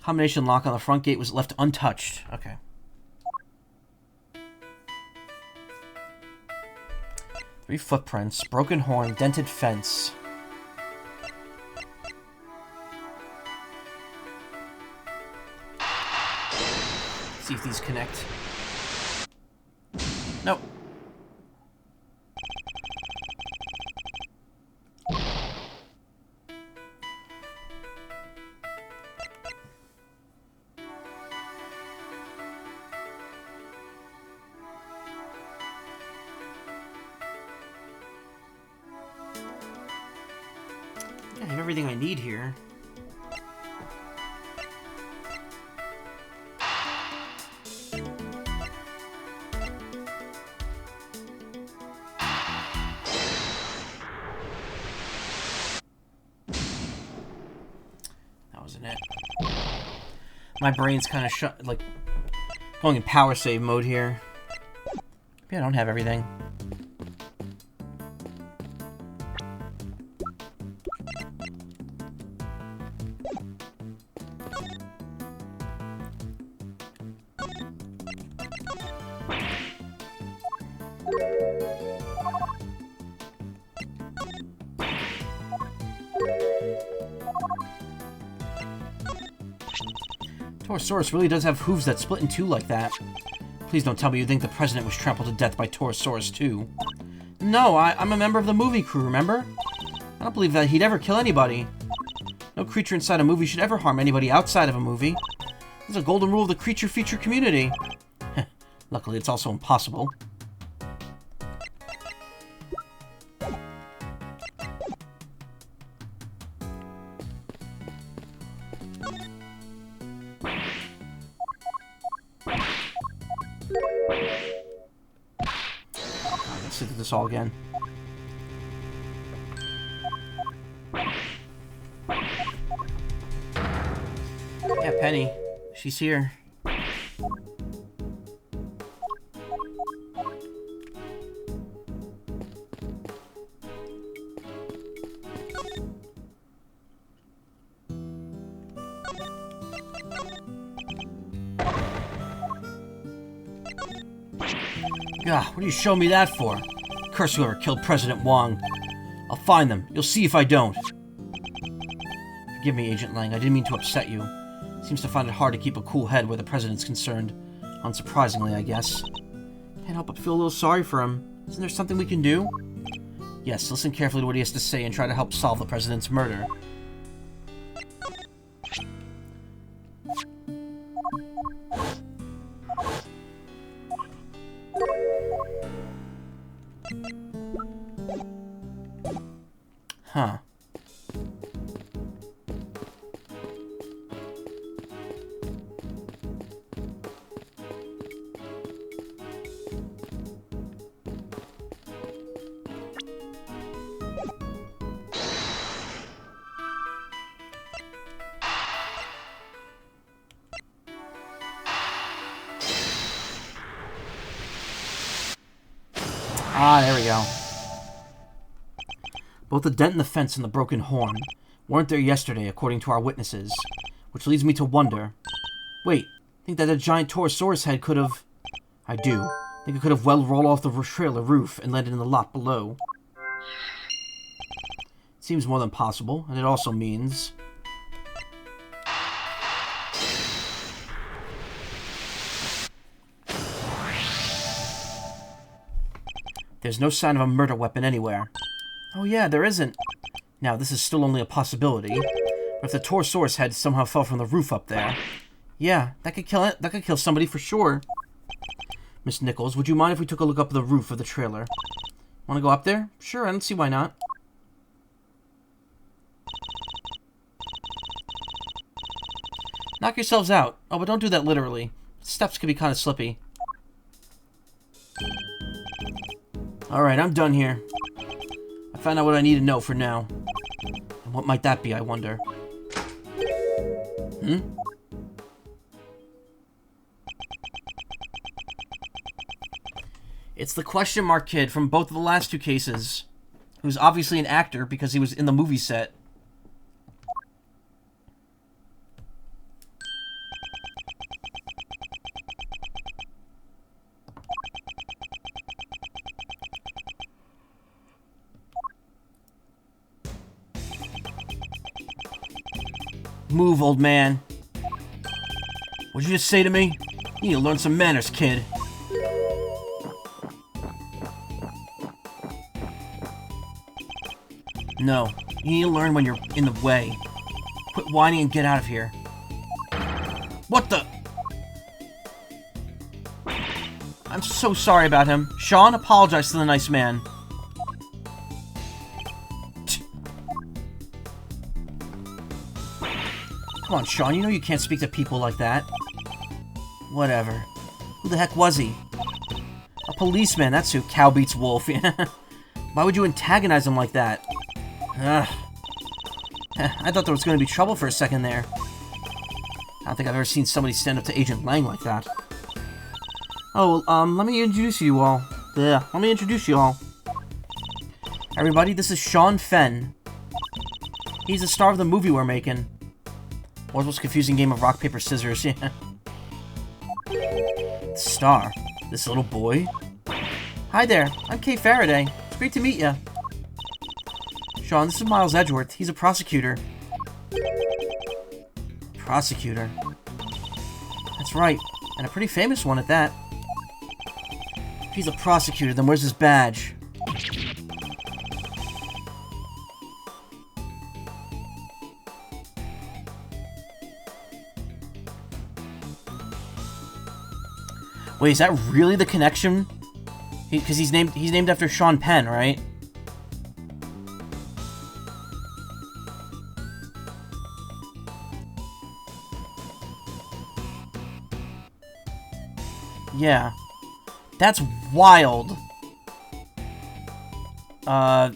Combination lock on the front gate was left untouched. Okay. Three footprints, broken horn, dented fence. See if these connect. Nope. I have everything I need here. isn't it? My brain's kind of like going in power save mode here. Maybe I don't have everything. Torosaurus really does have hooves that split in two like that. Please don't tell me you think the president was trampled to death by Torosaurus too. No, I'm a member of the movie crew, remember? I don't believe that he'd ever kill anybody. No creature inside a movie should ever harm anybody outside of a movie. It's a golden rule of the creature feature community. Luckily, it's also impossible. Let's look at this all again. Yeah, Penny. She's here. God, what are you showing me that for? Curse whoever killed President Wong. I'll find them. You'll see if I don't. Forgive me, Agent Lang. I didn't mean to upset you. Seems to find it hard to keep a cool head where the president's concerned. Unsurprisingly, I guess. Can't help but feel a little sorry for him. Isn't there something we can do? Yes, listen carefully to what he has to say and try to help solve the president's murder. Huh. Ah, there we go. Both the dent in the fence and the broken horn weren't there yesterday, according to our witnesses. Which leads me to wonder... Wait, think that a giant Torosaurus head could have... I do. Think it could have well rolled off the trailer roof and landed in the lot below. It seems more than possible, and it also means... There's no sign of a murder weapon anywhere. Oh yeah, there isn't. Now, this is still only a possibility. But if the Torosaurus head somehow fell from the roof up there... Yeah, that could kill somebody for sure. Miss Nichols, would you mind if we took a look up the roof of the trailer? Want to go up there? Sure, I don't see why not. Knock yourselves out. Oh, but don't do that literally. Steps could be kind of slippy. Alright, I'm done here. I found out what I need to know for now. And what might that be, I wonder? It's the question mark kid from both of the last two cases. Who's obviously an actor because he was in the movie set. Move, old man. What'd you just say to me? You need to learn some manners, kid. No, you need to learn when you're in the way. Quit whining and get out of here. What the? I'm so sorry about him. Sean, apologize to the nice man. Come on, Sean, you know you can't speak to people like that. Whatever. Who the heck was he? A policeman, that's who. Cow beats wolf. Why would you antagonize him like that? Ugh. I thought there was going to be trouble for a second there. don't think I've ever seen somebody stand up to Agent Lang like that. Oh, let me introduce you all. Everybody, this is Sean Fenn. He's the star of the movie we're making. World's most confusing game of rock, paper, scissors, yeah. Star? This little boy? Hi there, I'm Kay Faraday. It's great to meet ya. Sean, this is Miles Edgeworth. He's a prosecutor. Prosecutor? That's right, and a pretty famous one at that. If he's a prosecutor, then where's his badge? Wait, is that really the connection? Because he's named after Sean Penn, right? Yeah. That's wild. Because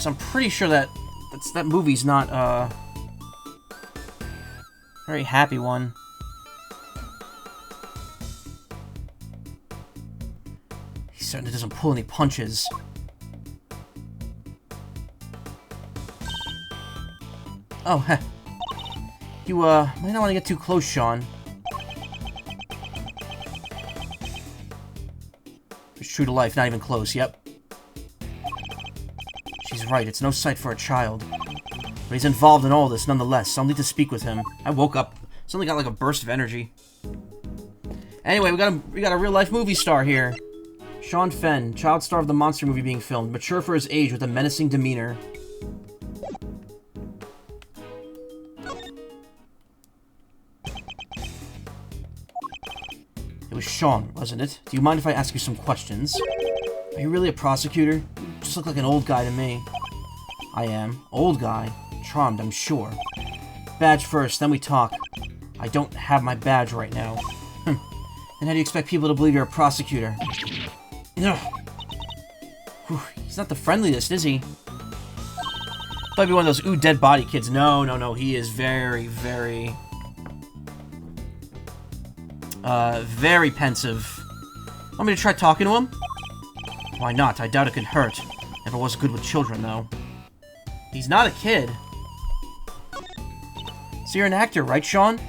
I'm pretty sure that movie's not a very happy one. He certainly doesn't pull any punches. Oh, heh. You, might not want to get too close, Sean. It's true to life, not even close, yep. She's right, it's no sight for a child. But he's involved in all this, nonetheless, so I'll need to speak with him. I woke up, suddenly got like a burst of energy. Anyway, we got a real-life movie star here. Sean Fenn, child star of the monster movie being filmed, mature for his age with a menacing demeanor. It was Sean, wasn't it? Do you mind if I ask you some questions? Are you really a prosecutor? You just look like an old guy to me. I am. Old guy. Charmed, I'm sure. Badge first, then we talk. I don't have my badge right now. Then how do you expect people to believe you're a prosecutor? Ugh. Whew, he's not the friendliest, is he? Might be one of those ooh dead body kids. No, he is very, very... very pensive. Want me to try talking to him? Why not? I doubt it could hurt. Never was good with children, though. He's not a kid. So you're an actor, right, Sean?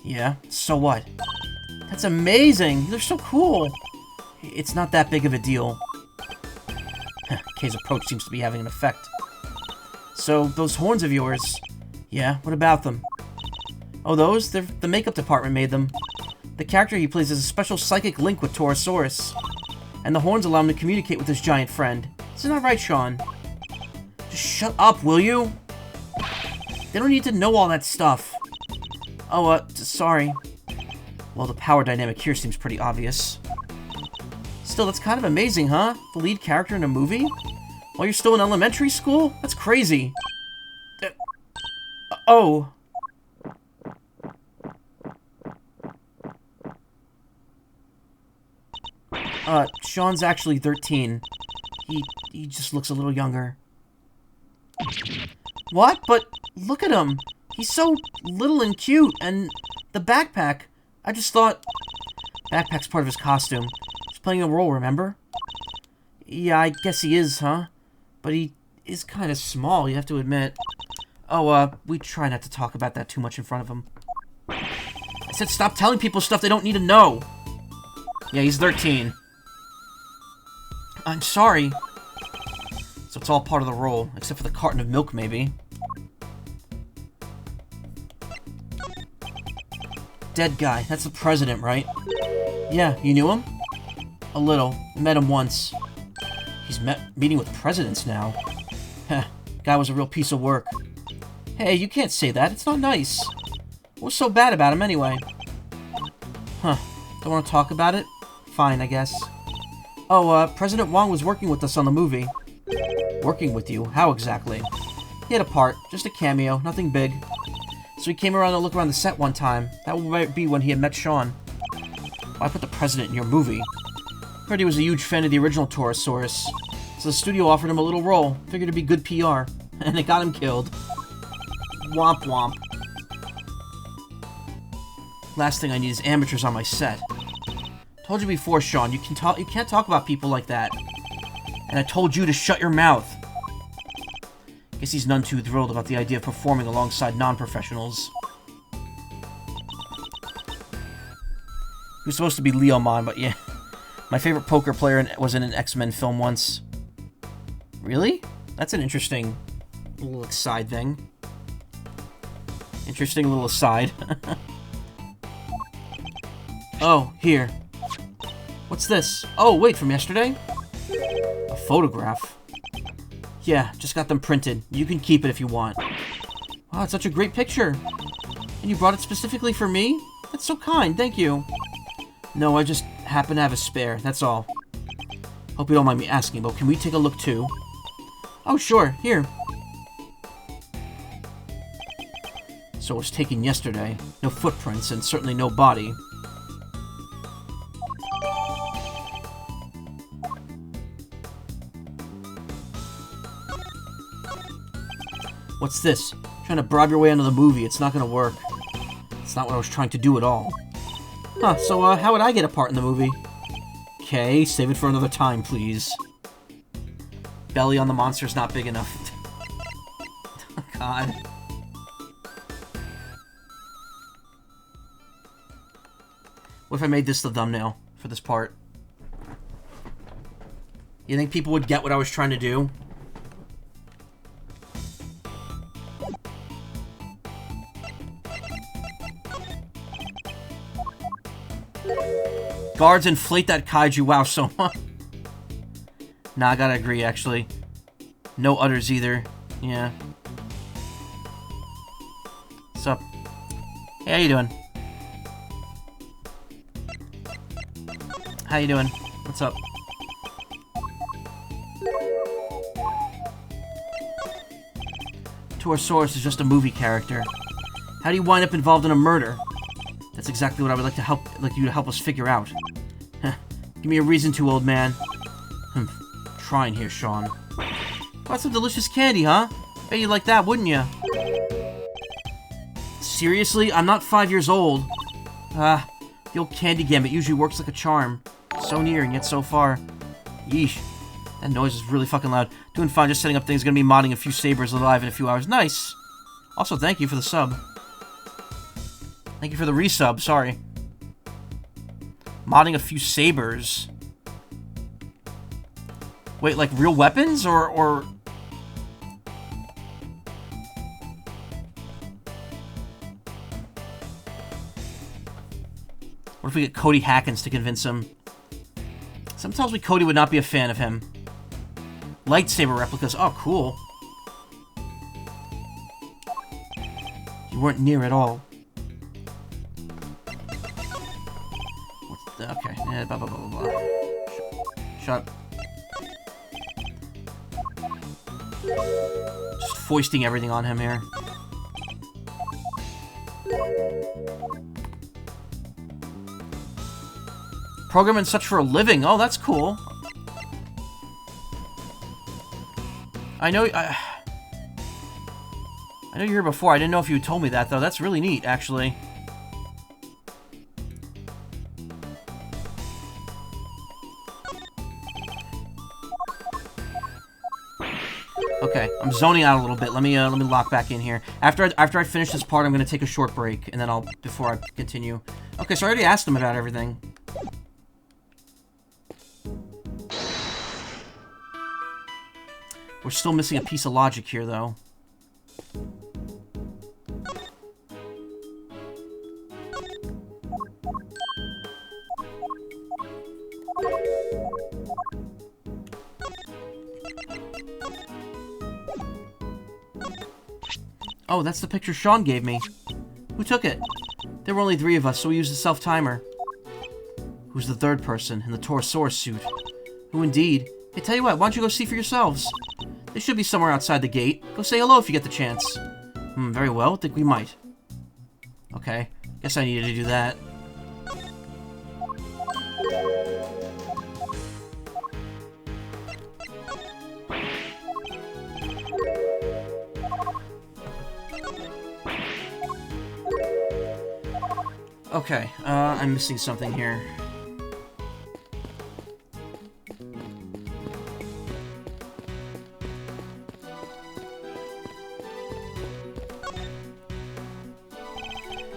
Yeah, so what? That's amazing! They're so cool! It's not that big of a deal. Kay's approach seems to be having an effect. So, those horns of yours... Yeah, what about them? Oh, those? The makeup department made them. The character he plays has a special psychic link with Torosaurus. And the horns allow him to communicate with his giant friend. Isn't that right, Sean? Just shut up, will you? They don't need to know all that stuff. Oh, sorry. Well, the power dynamic here seems pretty obvious. Still, that's kind of amazing, huh? The lead character in a movie? While you're still in elementary school? That's crazy. Oh. Sean's actually 13. He just looks a little younger. What? But look at him. He's so little and cute, and the backpack. I just thought... Backpack's part of his costume. He's playing a role, remember? Yeah, I guess he is, huh? But he is kind of small, you have to admit. Oh, we try not to talk about that too much in front of him. I said stop telling people stuff they don't need to know. Yeah, he's 13. I'm sorry. So it's all part of the role, except for the carton of milk, maybe. Dead guy, that's the president, right? Yeah, you knew him? A little. Met him once. He's meeting with presidents now. Heh, guy was a real piece of work. Hey, you can't say that, it's not nice. What's so bad about him anyway? Huh, don't want to talk about it? Fine, I guess. Oh, President Wong was working with us on the movie. Working with you? How exactly? He had a part, just a cameo, nothing big. So he came around to look around the set one time. That might be when he had met Sean. Why put the president in your movie? Heard he was a huge fan of the original Torosaurus. So the studio offered him a little role. Figured it'd be good PR. And it got him killed. Womp womp. Last thing I need is amateurs on my set. Told you before, Sean, you can't talk about people like that. And I told you to shut your mouth. Guess he's none too thrilled about the idea of performing alongside non-professionals. He was supposed to be Leomon, but yeah. My favorite poker player was in an X-Men film once. Really? That's an interesting little side thing. Interesting little aside. Oh, here. What's this? Oh, wait, from yesterday? A photograph. Yeah, just got them printed. You can keep it if you want. Wow, it's such a great picture. And you brought it specifically for me? That's so kind, thank you. No, I just happen to have a spare, that's all. Hope you don't mind me asking, but can we take a look too? Oh, sure, here. So it was taken yesterday. No footprints, and certainly no body. What's this? Trying to bribe your way into the movie. It's not gonna work. It's not what I was trying to do at all. Huh, so, how would I get a part in the movie? Okay, save it for another time, please. Belly on the monster's not big enough. God. What if I made this the thumbnail for this part? You think people would get what I was trying to do? Guards inflate that kaiju. Wow, so much. Nah, I gotta agree, actually. No udders either. Yeah. What's up? Hey, how you doing? How you doing? What's up? Torosaurus is just a movie character. How do you wind up involved in a murder? That's exactly what I would like you to help us figure out. Give me a reason to, old man. Trying here, Sean. Got some delicious candy, huh? Bet you'd like that, wouldn't you? Seriously? I'm not 5 years old. The old candy Gambit usually works like a charm. So near and yet so far. Yeesh. That noise is really fucking loud. Doing fine, just setting up things. Gonna be modding a few sabers alive in a few hours. Nice. Also, thank you for the sub. Thank you for the resub, sorry. Modding a few sabers. Wait, like real weapons or... What if we get Cody Hackins to convince him? Something tells me Cody would not be a fan of him. Lightsaber replicas. Oh, cool. You weren't near at all. What's the... Okay. Blah, blah, blah, blah, blah. Shut up. Just foisting everything on him here. Program and such for a living. Oh, that's cool. I know you're here before. I didn't know if you had told me that, though. That's really neat, actually. Okay, I'm zoning out a little bit. Let me lock back in here. After I finish this part, I'm gonna take a short break, and then before I continue. Okay, so I already asked him about everything. We're still missing a piece of logic here, though. Oh, that's the picture Sean gave me. Who took it? There were only 3 of us, so we used the self-timer. Who's the third person in the Torosaurus suit? Who indeed? Hey, tell you what, why don't you go see for yourselves? They should be somewhere outside the gate. Go say hello if you get the chance. Very well. Think we might. Okay. Guess I needed to do that. Okay, I'm missing something here.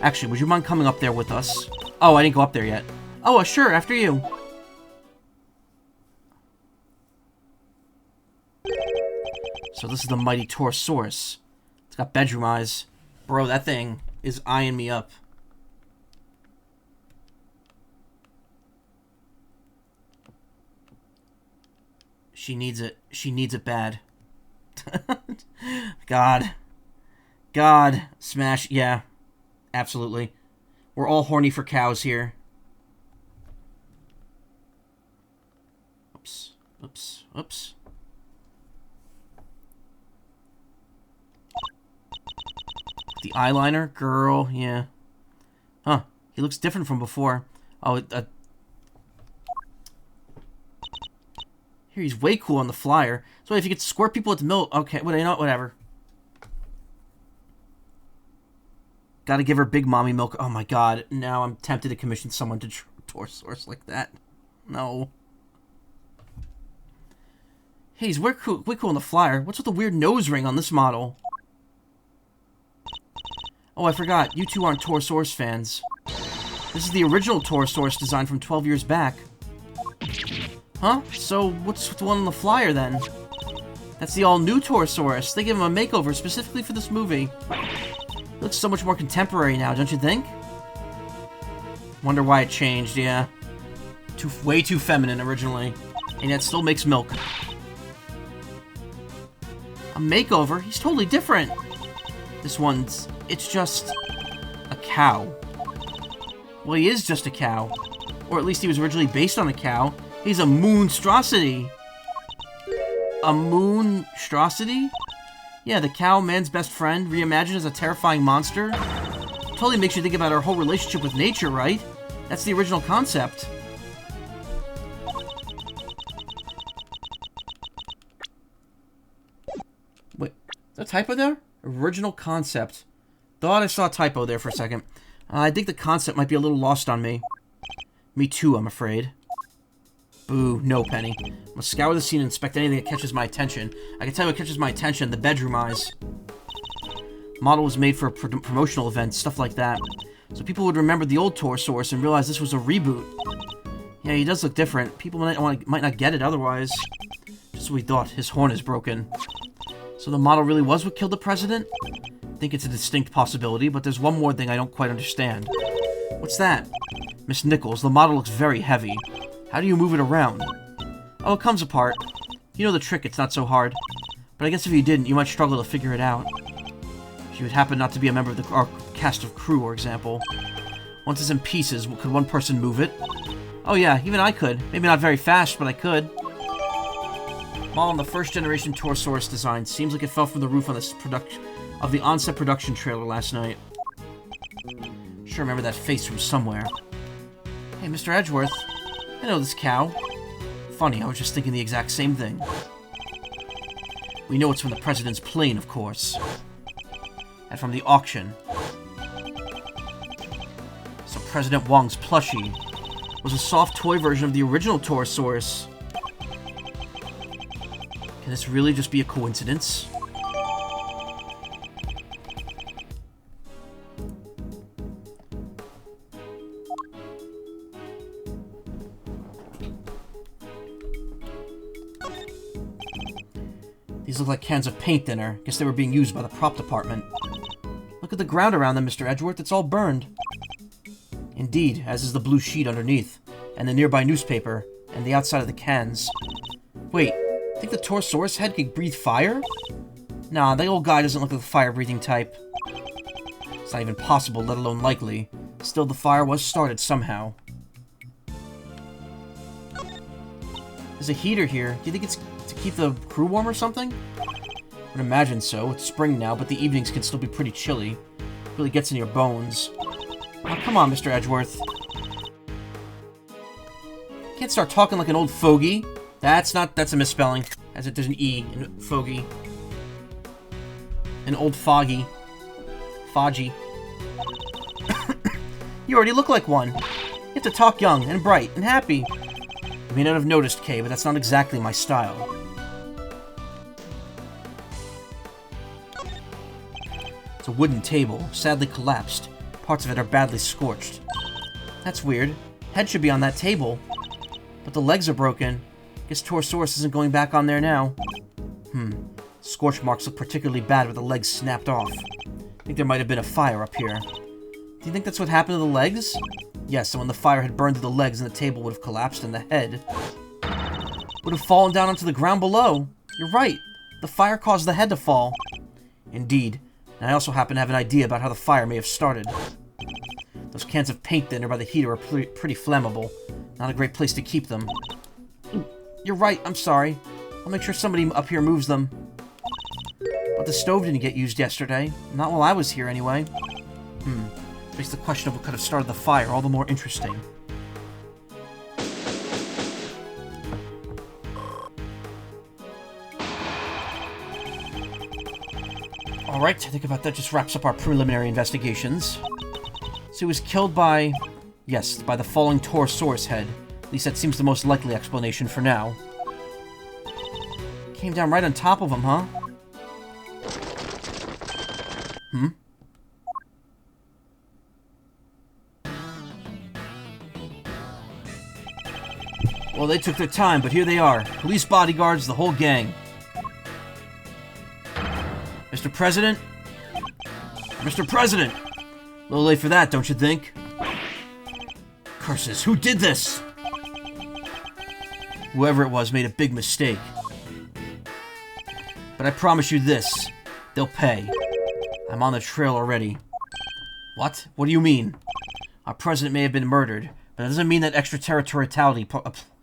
Actually, would you mind coming up there with us? Oh, I didn't go up there yet. Oh, sure, after you. So this is the mighty Torosaurus. It's got bedroom eyes. Bro, that thing is eyeing me up. She needs it. She needs it bad. God. God. Smash. Yeah. Absolutely. We're all horny for cows here. Oops. Oops. Oops. The eyeliner? Girl, yeah. Huh. He looks different from before. Oh, here, he's way cool on the flyer. So if you could squirt people with milk... Okay, well, you know what? Whatever. Gotta give her big mommy milk. Oh my god. Now I'm tempted to commission someone to Torosaurus like that. No. Hey, he's way cool on the flyer. What's with the weird nose ring on this model? Oh, I forgot. You two aren't Torosaurus fans. This is the original Torosaurus design from 12 years back. Huh? So, what's the one on the flyer, then? That's the all-new Torosaurus. They gave him a makeover specifically for this movie. It looks so much more contemporary now, don't you think? Wonder why it changed, yeah. Way too feminine originally. And yet still makes milk. A makeover? He's totally different. This one's... It's just... a cow. Well, he is just a cow. Or at least he was originally based on a cow. He's a monstrosity. A monstrosity? Yeah, the cow, man's best friend, reimagined as a terrifying monster. Totally makes you think about our whole relationship with nature, right? That's the original concept. Wait, is that a typo there? Original concept. Thought I saw a typo there for a second. I think the concept might be a little lost on me. Me too, I'm afraid. Boo, no, Penny. I'm gonna scour the scene and inspect anything that catches my attention. I can tell you what catches my attention, the bedroom eyes. Model was made for a promotional event, stuff like that. So people would remember the old Torosaurus and realize this was a reboot. Yeah, he does look different. People might not get it otherwise. Just what we thought, his horn is broken. So the model really was what killed the president? I think it's a distinct possibility, but there's one more thing I don't quite understand. What's that? Miss Nichols, the model looks very heavy. How do you move it around? Oh, it comes apart. You know the trick, it's not so hard. But I guess if you didn't, you might struggle to figure it out. If you would happen not to be a member of our cast of crew, for example. Once it's in pieces, could one person move it? Oh yeah, even I could. Maybe not very fast, but I could. Model in the first generation Torosaurus design. Seems like it fell from the roof on the on-set production trailer last night. Sure remember that face from somewhere. Hey, Mr. Edgeworth. I know this cow. Funny, I was just thinking the exact same thing. We know it's from the president's plane, of course. And from the auction. So President Wong's plushie was a soft toy version of the original Torosaurus. Can this really just be a coincidence? These look like cans of paint thinner. Guess they were being used by the prop department. Look at the ground around them, Mr. Edgeworth. It's all burned. Indeed, as is the blue sheet underneath, and the nearby newspaper, and the outside of the cans. Wait, think the Torosaurus head could breathe fire? Nah, the old guy doesn't look like the fire-breathing type. It's not even possible, let alone likely. Still, the fire was started somehow. There's a heater here. Do you think it's to keep the crew warm or something? I would imagine so. It's spring now, but the evenings can still be pretty chilly. It really gets in your bones. Oh, come on, Mr. Edgeworth. Can't start talking like an old fogey. That's a misspelling. As if there's an E in fogey. An old foggy. Foggy. You already look like one. You have to talk young and bright and happy. You may not have noticed, Kay, but that's not exactly my style. It's a wooden table, sadly collapsed. Parts of it are badly scorched. That's weird. Head should be on that table. But the legs are broken. Guess Torosaurus isn't going back on there now. Scorch marks look particularly bad with the legs snapped off. I think there might have been a fire up here. Do you think that's what happened to the legs? Yes, and when the fire had burned to the legs, and the table would have collapsed, and the head would have fallen down onto the ground below. You're right. The fire caused the head to fall. Indeed. And I also happen to have an idea about how the fire may have started. Those cans of paint thinner by the heater are pretty flammable. Not a great place to keep them. You're right, I'm sorry. I'll make sure somebody up here moves them. But the stove didn't get used yesterday. Not while I was here, anyway. Makes the question of what could have started the fire all the more interesting. Alright, I think about that just wraps up our preliminary investigations. So he was killed by... yes, by the falling Torosaurus head. At least that seems the most likely explanation for now. Came down right on top of him, huh? Well, they took their time, but here they are. Police bodyguards, the whole gang. Mr. President? Mr. President! A little late for that, don't you think? Curses, who did this? Whoever it was made a big mistake. But I promise you this, they'll pay. I'm on the trail already. What? What do you mean? Our president may have been murdered, but that doesn't mean that extraterritoriality...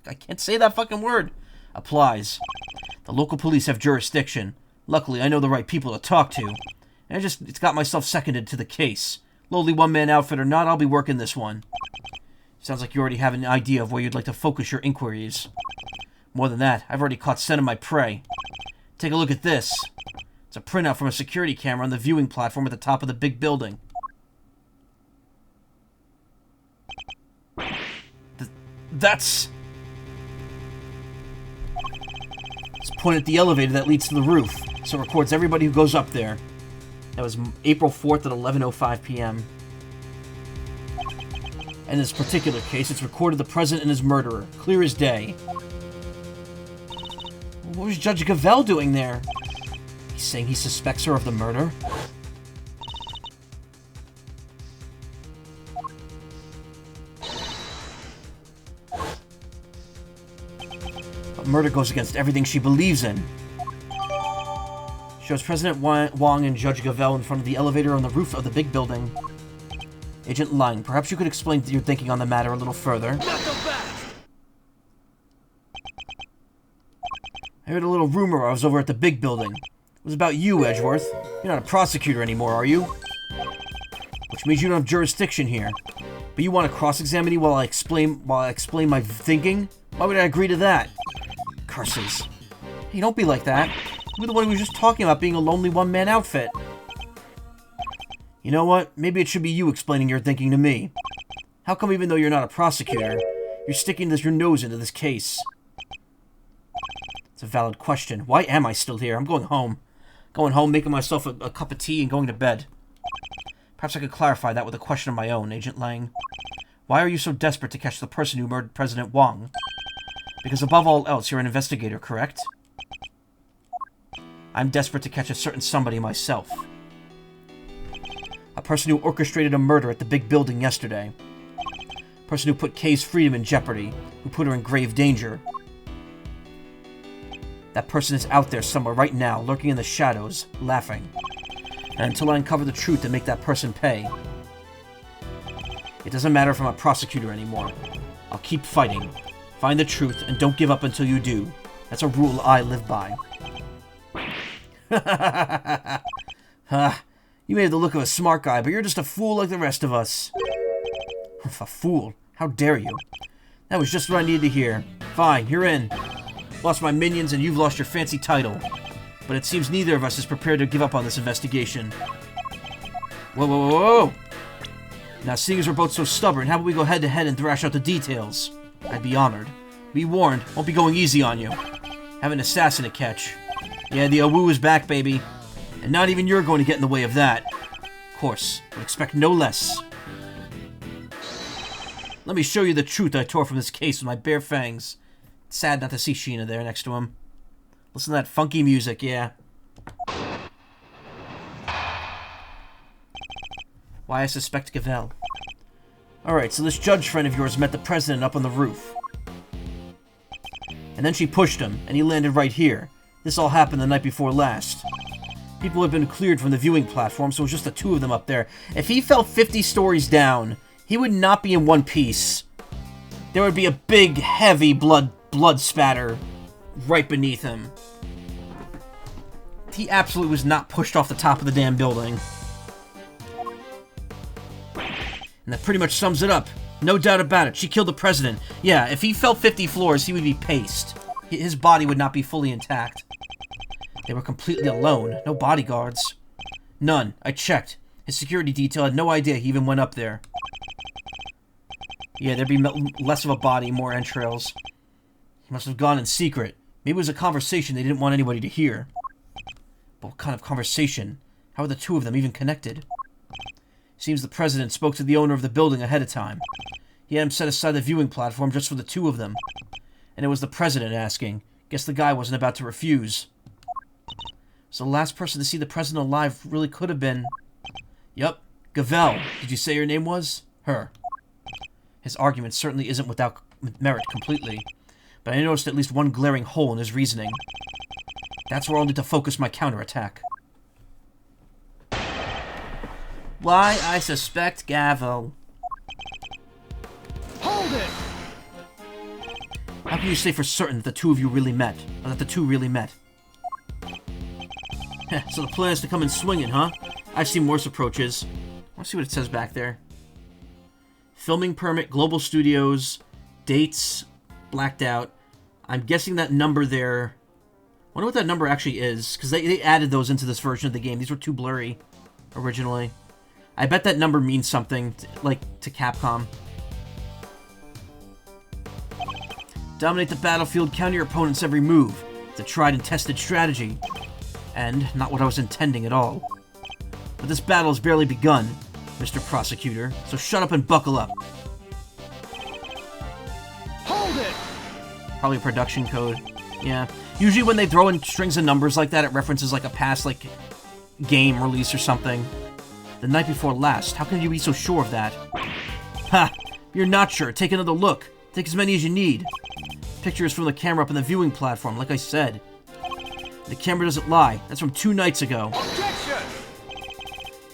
I can't say that fucking word. Applies. The local police have jurisdiction. Luckily, I know the right people to talk to. And it's got myself seconded to the case. Lowly one-man outfit or not, I'll be working this one. Sounds like you already have an idea of where you'd like to focus your inquiries. More than that, I've already caught scent of my prey. Take a look at this. It's a printout from a security camera on the viewing platform at the top of the big building. That's... It's pointed at the elevator that leads to the roof, so it records everybody who goes up there. That was April 4th at 11:05 p.m. In this particular case, it's recorded the president and his murderer. Clear as day. What was Judge Gavell doing there? He's saying he suspects her of the murder? But murder goes against everything she believes in. Shows President Wong and Judge Gavell in front of the elevator on the roof of the big building. Agent Lang, perhaps you could explain your thinking on the matter a little further. I heard a little rumor while I was over at the big building. It was about you, Edgeworth. You're not a prosecutor anymore, are you? Which means you don't have jurisdiction here. But you want to cross-examine me while I explain my thinking? Why would I agree to that? Curses. Hey, don't be like that. You're the one who was just talking about being a lonely one-man outfit. You know what? Maybe it should be you explaining your thinking to me. How come even though you're not a prosecutor, you're sticking your nose into this case? It's a valid question. Why am I still here? I'm going home. Going home, making myself a cup of tea, and going to bed. Perhaps I could clarify that with a question of my own, Agent Lang. Why are you so desperate to catch the person who murdered President Wong? Because above all else, you're an investigator, correct? I'm desperate to catch a certain somebody myself. A person who orchestrated a murder at the big building yesterday. A person who put Kay's freedom in jeopardy, who put her in grave danger. That person is out there somewhere right now, lurking in the shadows, laughing. And until I uncover the truth and make that person pay, it doesn't matter if I'm a prosecutor anymore. I'll keep fighting. Find the truth and don't give up until you do. That's a rule I live by. You may have the look of a smart guy, but you're just a fool like the rest of us. A fool? How dare you? That was just what I needed to hear. Fine, you're in. Lost my minions and you've lost your fancy title. But it seems neither of us is prepared to give up on this investigation. Whoa, whoa, whoa, whoa! Now, seeing as we're both so stubborn, how about we go head-to-head and thrash out the details? I'd be honored. Be warned, won't be going easy on you. Have an assassin to catch. Yeah, the Awu is back, baby. And not even you're going to get in the way of that. Of course, but expect no less. Let me show you the truth I tore from this case with my bare fangs. It's sad not to see Sheena there next to him. Listen to that funky music, yeah. Why I suspect Gavel. Alright, so this judge friend of yours met the president up on the roof. And then she pushed him, and he landed right here. This all happened the night before last. People have been cleared from the viewing platform, so it was just the two of them up there. If he fell 50 stories down, he would not be in one piece. There would be a big, heavy blood spatter right beneath him. He absolutely was not pushed off the top of the damn building. And that pretty much sums it up. No doubt about it. She killed the president. Yeah, if he fell 50 floors, he would be paced. His body would not be fully intact. They were completely alone. No bodyguards. None. I checked. His security detail had no idea he even went up there. Yeah, there'd be less of a body, more entrails. He must have gone in secret. Maybe it was a conversation they didn't want anybody to hear. But what kind of conversation? How are the two of them even connected? Seems the president spoke to the owner of the building ahead of time. He had him set aside the viewing platform just for the two of them. And it was the president asking. Guess the guy wasn't about to refuse. So the last person to see the president alive really could have been... Yup, Gavel. Did you say her name was? Her. His argument certainly isn't without merit completely. But I noticed at least one glaring hole in his reasoning. That's where I'll need to focus my counterattack. Why I suspect Gavel. Hold it! How can you say for certain that the two of you really met? Or that the two really met? So the plan is to come in swinging, huh? I've seen worse approaches. Let's see what it says back there. Filming permit, Global Studios, dates, blacked out. I'm guessing that number there... I wonder what that number actually is, because they added those into this version of the game. These were too blurry originally. I bet that number means something, to Capcom. Dominate the battlefield, counter your opponent's every move. It's a tried and tested strategy. And not what I was intending at all. But this battle has barely begun, Mr. Prosecutor, so shut up and buckle up. Hold it! Probably a production code. Yeah. Usually when they throw in strings of numbers like that, it references like a past, game release or something. The night before last. How can you be so sure of that? Ha! You're not sure. Take another look. Take as many as you need. Pictures from the camera up on the viewing platform, like I said. The camera doesn't lie. That's from 2 nights ago. Objection!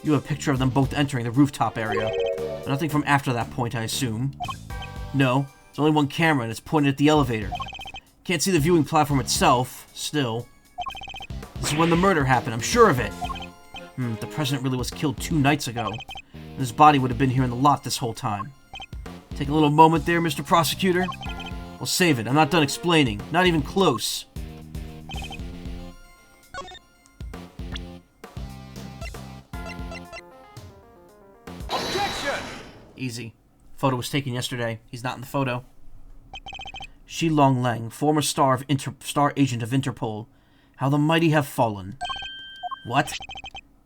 You have a picture of them both entering the rooftop area. But nothing from after that point, I assume. No, it's only one camera and it's pointed at the elevator. Can't see the viewing platform itself, still. This is when the murder happened, I'm sure of it. The president really was killed 2 nights ago. And his body would have been here in the lot this whole time. Take a little moment there, Mr. Prosecutor. We'll save it. I'm not done explaining. Not even close. Objection! Easy. Photo was taken yesterday. He's not in the photo. Shi Long Lang, former star agent of Interpol. How the mighty have fallen. What?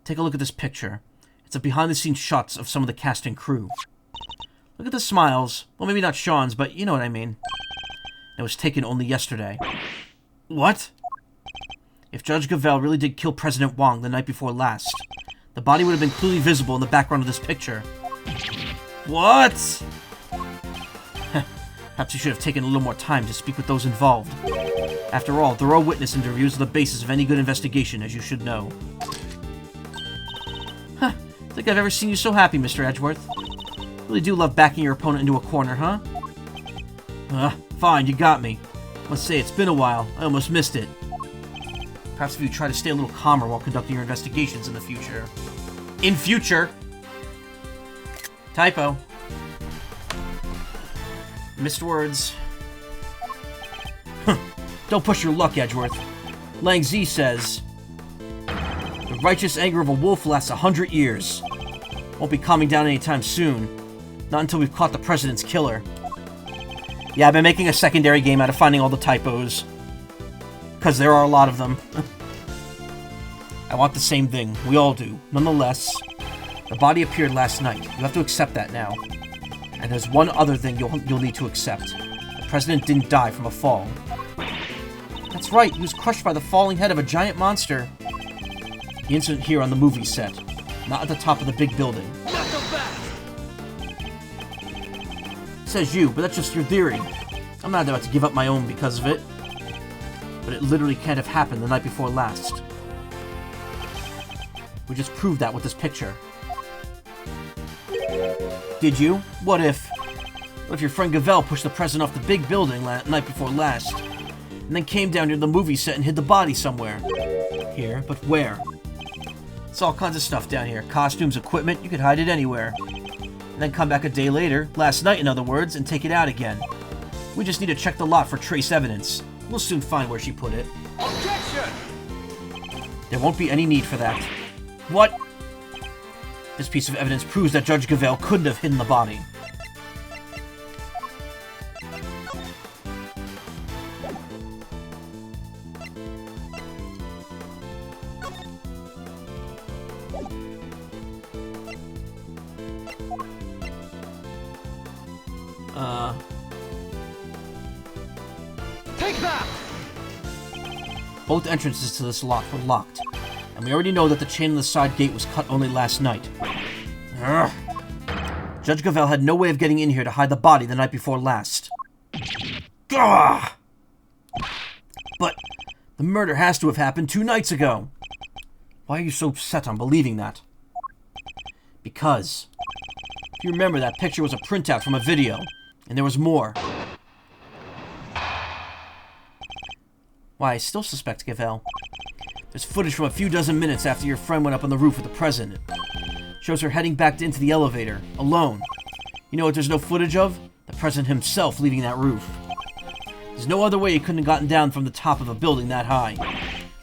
Take a look at this picture. It's a behind-the-scenes shots of some of the cast and crew. Look at the smiles. Well, maybe not Sean's, but you know what I mean. It was taken only yesterday. What? If Judge Gavel really did kill President Wang the night before last, the body would have been clearly visible in the background of this picture. What? Perhaps you should have taken a little more time to speak with those involved. After all, thorough witness interviews are the basis of any good investigation, as you should know. Huh. I think I've ever seen you so happy, Mr. Edgeworth. Really do love backing your opponent into a corner, huh? Fine, you got me. Must say, it's been a while. I almost missed it. Perhaps if you try to stay a little calmer while conducting your investigations in the future. In future! Typo. Missed words. Don't push your luck, Edgeworth. Lang Z says, the righteous anger of a wolf lasts 100 years. Won't be calming down anytime soon. Not until we've caught the president's killer. Yeah, I've been making a secondary game out of finding all the typos. Because there are a lot of them. I want the same thing. We all do. Nonetheless, the body appeared last night. You have to accept that now. And there's one other thing you'll need to accept. The president didn't die from a fall. That's right, he was crushed by the falling head of a giant monster. The incident here on the movie set. Not at the top of the big building. Says you, but that's just your theory. I'm not about to give up my own because of it. But it literally can't have happened the night before last. We just proved that with this picture. Did you? What if your friend Gavelle pushed the president off the big building night before last, and then came down near the movie set and hid the body somewhere? Here, but where? It's all kinds of stuff down here. Costumes, equipment, you could hide it anywhere. And then come back a day later, last night in other words, and take it out again. We just need to check the lot for trace evidence. We'll soon find where she put it. Objection! There won't be any need for that. What? This piece of evidence proves that Judge Gavelle couldn't have hidden the body. Take that! Both entrances to this lot were locked, and we already know that the chain on the side gate was cut only last night. Urgh. Judge Gavelle had no way of getting in here to hide the body the night before last. Ugh. But the murder has to have happened 2 nights ago. Why are you so set on believing that? Because, if you remember, that picture was a printout from a video, and there was more. Why, I still suspect Gavelle. There's footage from a few dozen minutes after your friend went up on the roof with the president. Shows her heading back into the elevator, alone. You know what there's no footage of? The president himself leaving that roof. There's no other way he couldn't have gotten down from the top of a building that high.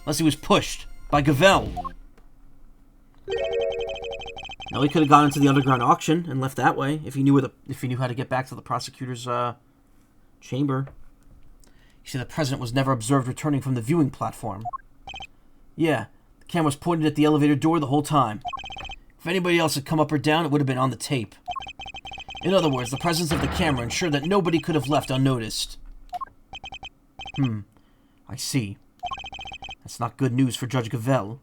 Unless he was pushed by Gavelle. No, he could have gone into the underground auction and left that way if he knew how to get back to the prosecutor's chamber. You see, the president was never observed returning from the viewing platform. Yeah, the camera was pointed at the elevator door the whole time. If anybody else had come up or down, it would have been on the tape. In other words, the presence of the camera ensured that nobody could have left unnoticed. I see. That's not good news for Judge Gavelle.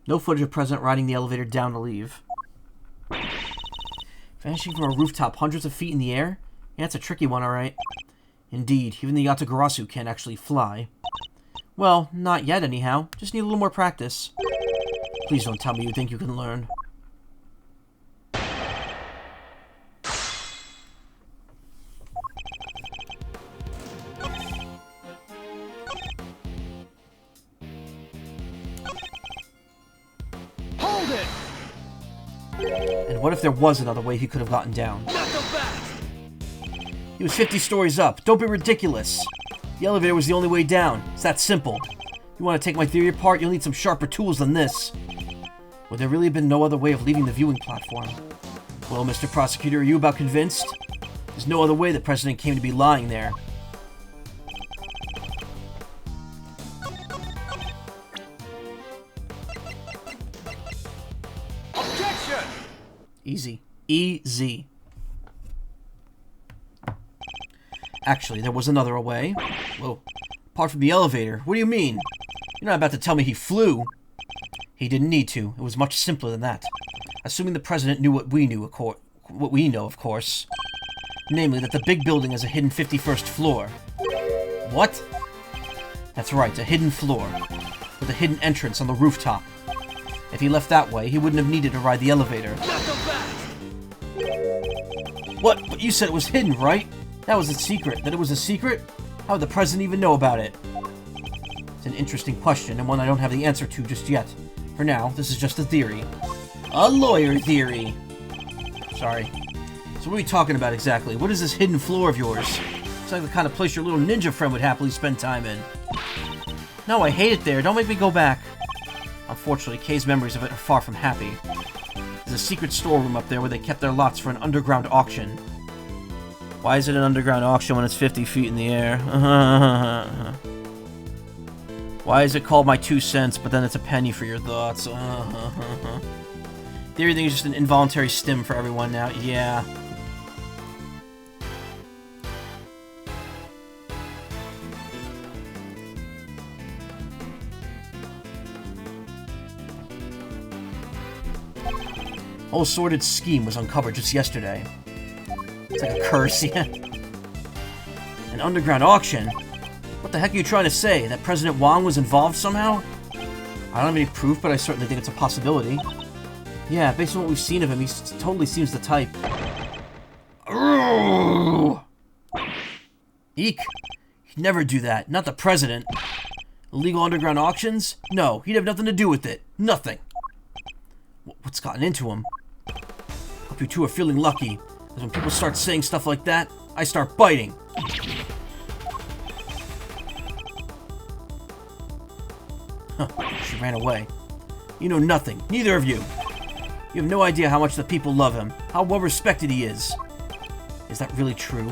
No footage of President riding the elevator down to leave. Vanishing from a rooftop hundreds of feet in the air? Yeah, that's a tricky one, alright. Indeed, even the Yatagarasu can't actually fly. Well, not yet anyhow. Just need a little more practice. Please don't tell me you think you can learn. Hold it! And what if there was another way he could have gotten down? He was 50 stories up. Don't be ridiculous. The elevator was the only way down. It's that simple. If you want to take my theory apart, you'll need some sharper tools than this. Would there really have been no other way of leaving the viewing platform? Well, Mr. Prosecutor, are you about convinced? There's no other way the president came to be lying there. Objection! Easy. Easy. Actually, there was another way. Whoa. Apart from the elevator. What do you mean? You're not about to tell me he flew. He didn't need to. It was much simpler than that. Assuming the president knew what we know, of course. Namely, that the big building has a hidden 51st floor. What? That's right, a hidden floor. With a hidden entrance on the rooftop. If he left that way, he wouldn't have needed to ride the elevator. What? But you said it was hidden, right? That was a secret. That it was a secret? How would the president even know about it? It's an interesting question, and one I don't have the answer to just yet. For now, this is just a theory. A lawyer theory! Sorry. So what are we talking about exactly? What is this hidden floor of yours? It's like the kind of place your little ninja friend would happily spend time in. No, I hate it there. Don't make me go back. Unfortunately, Kay's memories of it are far from happy. There's a secret storeroom up there where they kept their lots for an underground auction. Why is it an underground auction when it's 50 feet in the air? Why is it called my 2 cents, but then it's a penny for your thoughts? Everything is just an involuntary stim for everyone now. Yeah. Whole sordid scheme was uncovered just yesterday. It's like a curse, yeah. An underground auction? What the heck are you trying to say? That President Wang was involved somehow? I don't have any proof, but I certainly think it's a possibility. Yeah, based on what we've seen of him, he totally seems the type. Eek. He'd never do that. Not the president. Illegal underground auctions? No, he'd have nothing to do with it. Nothing. What's gotten into him? Hope you two are feeling lucky, because when people start saying stuff like that, I start biting. Huh, she ran away. You know nothing, neither of you. You have no idea how much the people love him, how well respected he is. Is that really true?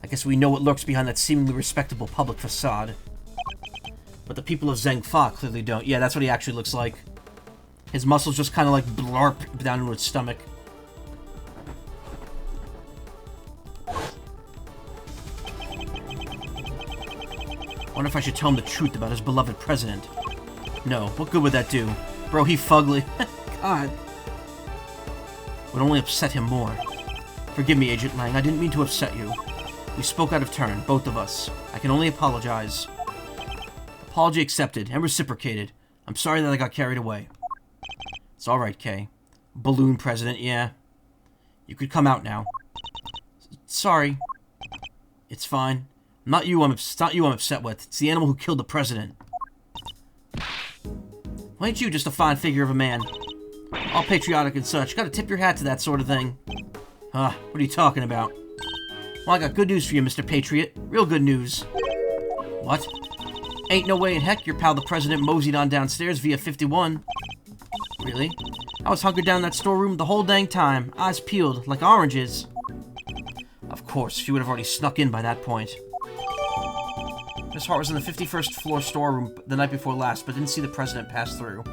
I guess we know what lurks behind that seemingly respectable public facade. But the people of Zhengfa clearly don't. Yeah, that's what he actually looks like. His muscles just kind of like blarp down into his stomach. Wonder if I should tell him the truth about his beloved president. No, what good would that do? Bro, he fugly. God. Would only upset him more. Forgive me, Agent Lang, I didn't mean to upset you. We spoke out of turn, both of us. I can only apologize. Apology accepted and reciprocated. I'm sorry that I got carried away. It's alright, Kay. Balloon president, yeah. You could come out now. Sorry. It's fine. Not you I'm upset with. It's the animal who killed the president. Why ain't you just a fine figure of a man? All patriotic and such. Gotta tip your hat to that sort of thing. What are you talking about? Well, I got good news for you, Mr. Patriot. Real good news. What? Ain't no way in heck your pal the president moseyed on downstairs via 51. Really? I was hunkered down in that storeroom the whole dang time, eyes peeled, like oranges. Of course, she would have already snuck in by that point. Miss Hart was in the 51st floor storeroom the night before last, but didn't see the president pass through.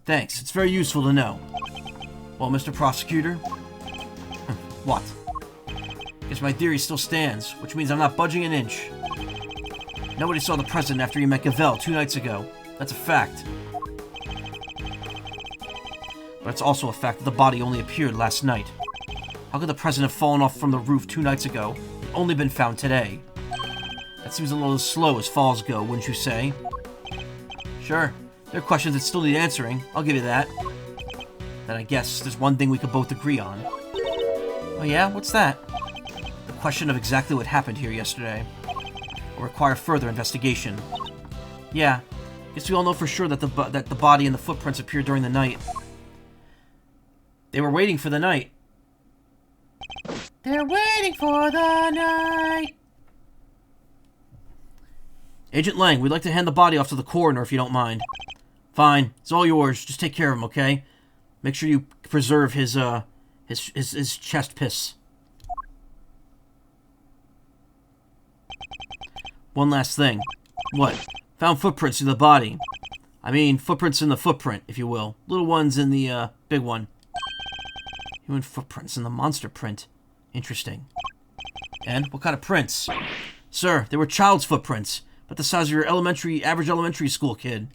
Thanks, it's very useful to know. Well, Mr. Prosecutor? What? Guess my theory still stands, which means I'm not budging an inch. Nobody saw the president after he met Gavel 2 nights ago. That's a fact. But it's also a fact that the body only appeared last night. How could the president have fallen off from the roof 2 nights ago and only been found today? That seems a little slow as falls go, wouldn't you say? Sure, there are questions that still need answering, I'll give you that. Then I guess there's one thing we could both agree on. Oh yeah? What's that? The question of exactly what happened here yesterday. Will require further investigation. Yeah, guess we all know for sure that the body and the footprints appeared during the night. They were waiting for the night. They're waiting for the night. Agent Lang, we'd like to hand the body off to the coroner if you don't mind. Fine, it's all yours. Just take care of him, okay? Make sure you preserve his chest piss. One last thing. What? Found footprints in the body. I mean, footprints in the footprint, if you will. Little ones in the, big one. Human footprints in the monster print. Interesting. And what kind of prints? Sir, they were child's footprints, but the size of your average elementary school kid.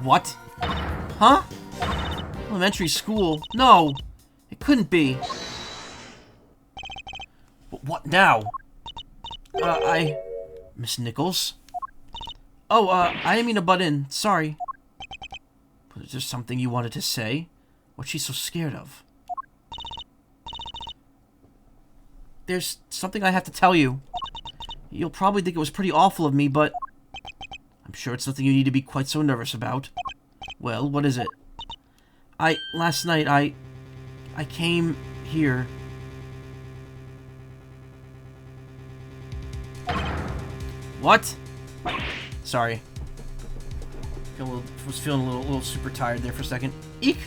What? Huh? Elementary school? No! It couldn't be. But what now? Miss Nichols? Oh, I didn't mean to butt in. Sorry. But is there something you wanted to say? What's she so scared of? There's something I have to tell you. You'll probably think it was pretty awful of me, but I'm sure it's nothing you need to be quite so nervous about. Well, what is it? Last night, I came here. What? Sorry. Was feeling a little super tired there for a second. Eek!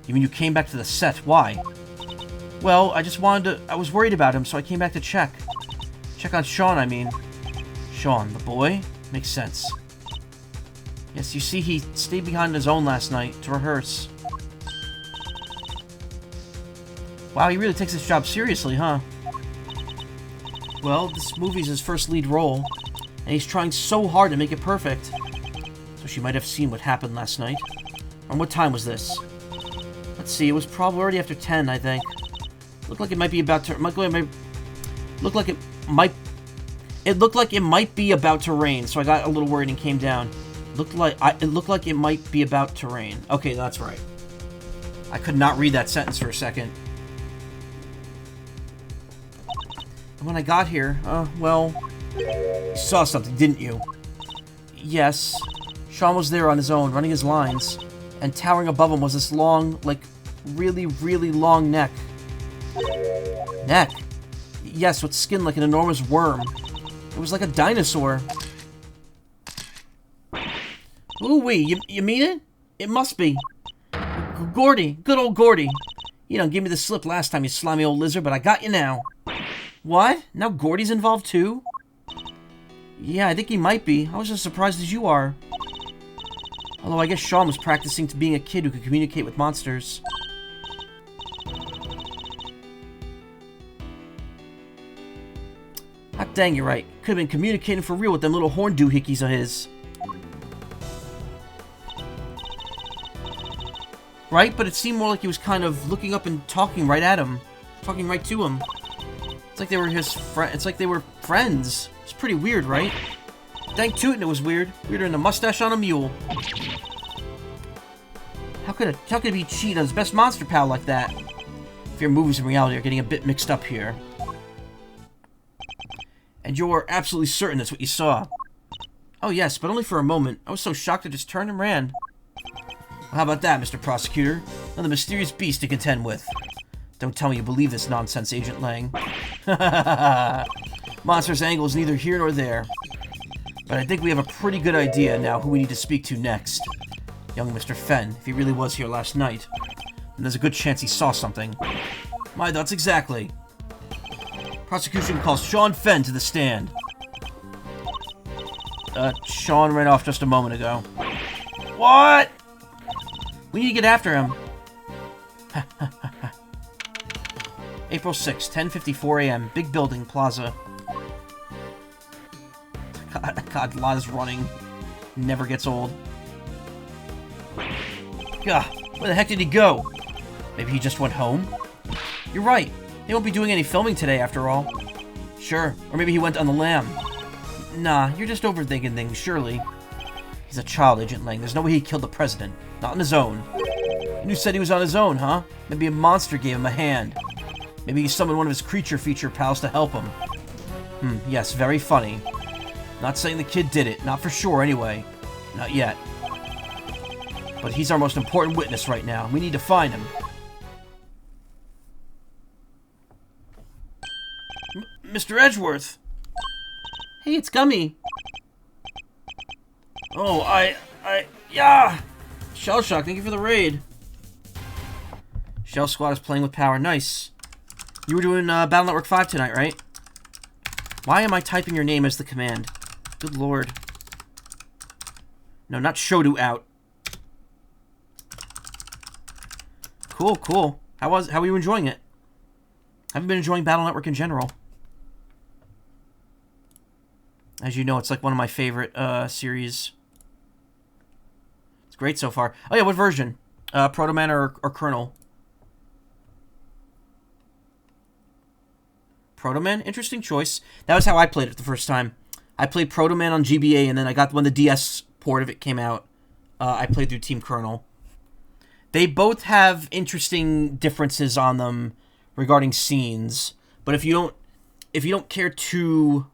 You mean you came back to the set? Why? Well, I just wanted to... I was worried about him, so I came back to check. Check on Sean, I mean. Sean, the boy? Makes sense. Yes, you see, he stayed behind his own last night to rehearse. Wow, he really takes his job seriously, huh? Well, this movie's his first lead role, and he's trying so hard to make it perfect. So she might have seen what happened last night. And what time was this? Let's see, it was probably already after 10, I think. Looked like it might be about to... Looked like it might be about to rain, so I got a little worried and came down. It looked like it might be about to rain. Okay, that's right. I could not read that sentence for a second. And when I got here, well... You saw something, didn't you? Yes. Sean was there on his own, running his lines. And towering above him was this long, like, really, really long neck. Neck? Yes, with skin like an enormous worm. It was like a dinosaur. Ooh-wee, you mean it? It must be. Gordy, good old Gordy. You don't give me the slip last time, you slimy old lizard, but I got you now. What? Now Gordy's involved too? Yeah, I think he might be. I was as surprised as you are. Although I guess Sean was practicing to being a kid who could communicate with monsters. Hot dang, you're right. Could have been communicating for real with them little horn doohickeys of his. Right? But it seemed more like he was kind of looking up and talking right at him. Talking right to him. It's like they were his friend. It's like they were friends. It's pretty weird, right? Dang tootin', it was weird. Weirder than a mustache on a mule. How could he cheat on his best monster pal like that? If your movies and reality are getting a bit mixed up here. And you're absolutely certain that's what you saw. Oh yes, but only for a moment. I was so shocked I just turned and ran. Well, how about that, Mr. Prosecutor? Another mysterious beast to contend with. Don't tell me you believe this nonsense, Agent Lang. Monster's angle is neither here nor there. But I think we have a pretty good idea now who we need to speak to next. Young Mr. Fenn, if he really was here last night. And there's a good chance he saw something. My thoughts exactly. Prosecution calls Sean Fenn to the stand. Sean ran off just a moment ago. What? We need to get after him. April 6th, 10:54 a.m. Big building, plaza. God, Lana's running. Never gets old. Gah, where the heck did he go? Maybe he just went home? You're right. They won't be doing any filming today, after all. Sure. Or maybe he went on the lam. Nah, you're just overthinking things, surely. He's a child, Agent Lang. There's no way he killed the president. Not on his own. And you said he was on his own, huh? Maybe a monster gave him a hand. Maybe he summoned one of his creature feature pals to help him. Yes, very funny. Not saying the kid did it. Not for sure, anyway. Not yet. But he's our most important witness right now. We need to find him. Mr. Edgeworth! Hey, it's Gummy. Oh, yeah! Shell Shock, thank you for the raid. Shell Squad is playing with power. Nice. You were doing Battle Network 5 tonight, right? Why am I typing your name as the command? Good lord. No, not Shodu out. Cool, cool. How are you enjoying it? I've been enjoying Battle Network in general. As you know, it's like one of my favorite series. It's great so far. Oh yeah, what version? Proto Man or Colonel? Proto Man? Interesting choice. That was how I played it the first time. I played Proto Man on GBA, and then I got when the DS port of it came out, I played through Team Colonel. They both have interesting differences on them regarding scenes, but if you don't care too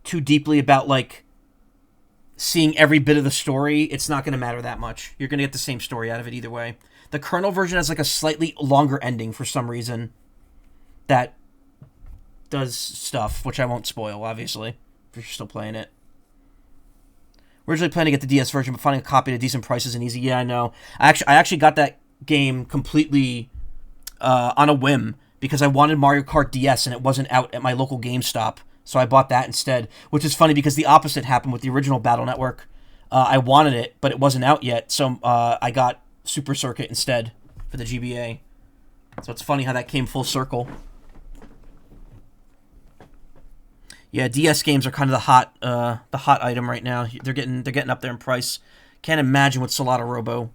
deeply about like seeing every bit of the story, it's not going to matter that much. You're going to get the same story out of it either way. The Colonel version has like a slightly longer ending for some reason that does stuff, which I won't spoil, obviously. if you're still playing it. Originally planning to get the DS version, but finding a copy at a decent price isn't easy. Yeah, I know. I actually got that game completely on a whim because I wanted Mario Kart DS and it wasn't out at my local GameStop, so I bought that instead. Which is funny because the opposite happened with the original Battle Network. I wanted it, but it wasn't out yet, so I got Super Circuit instead for the GBA. So it's funny how that came full circle. Yeah, DS games are kind of the hot item right now. They're getting up there in price. Can't imagine what Solata Robo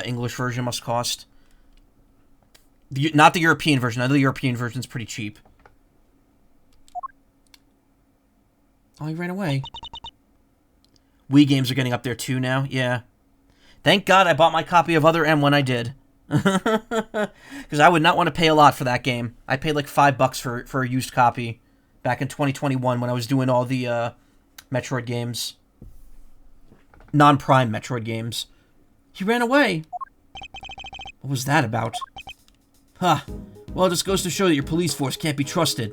English version must cost. Not the European version. I know the European version's pretty cheap. Oh, he ran away. Wii games are getting up there too now. Yeah. Thank God I bought my copy of Other M when I did. Because I would not want to pay a lot for that game. I paid like $5 for a used copy. Back in 2021 when I was doing all the Metroid games. Non-Prime Metroid games. He ran away. What was that about? Huh. Well, it just goes to show that your police force can't be trusted.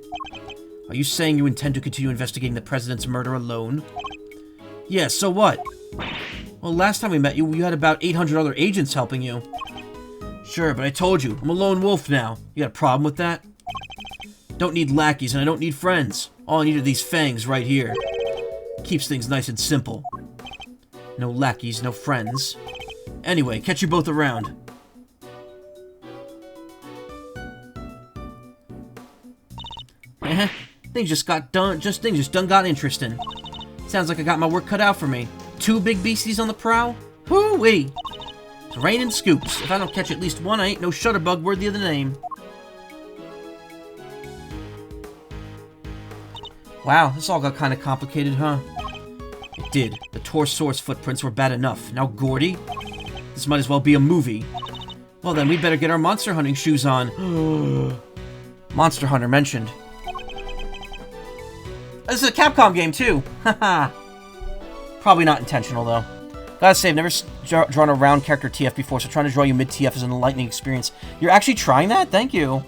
Are you saying you intend to continue investigating the president's murder alone? Yeah, so what? Well, last time we met you had about 800 other agents helping you. Sure, but I told you, I'm a lone wolf now. You got a problem with that? Don't need lackeys, and I don't need friends. All I need are these fangs right here. Keeps things nice and simple. No lackeys, no friends. Anyway, catch you both around. Things just done got interesting. Sounds like I got my work cut out for me. 2 big beasties on the prowl? Hoo-wee! It's raining scoops. If I don't catch at least one, I ain't no shutterbug worthy of the name. Wow, this all got kind of complicated, huh? It did. The Torsource footprints were bad enough. Now Gordy? This might as well be a movie. Well then, we better get our monster hunting shoes on. Monster Hunter mentioned. This is a Capcom game, too. Haha. Probably not intentional, though. Gotta say, I've never drawn a round character TF before, so trying to draw you mid-TF is an enlightening experience. You're actually trying that? Thank you.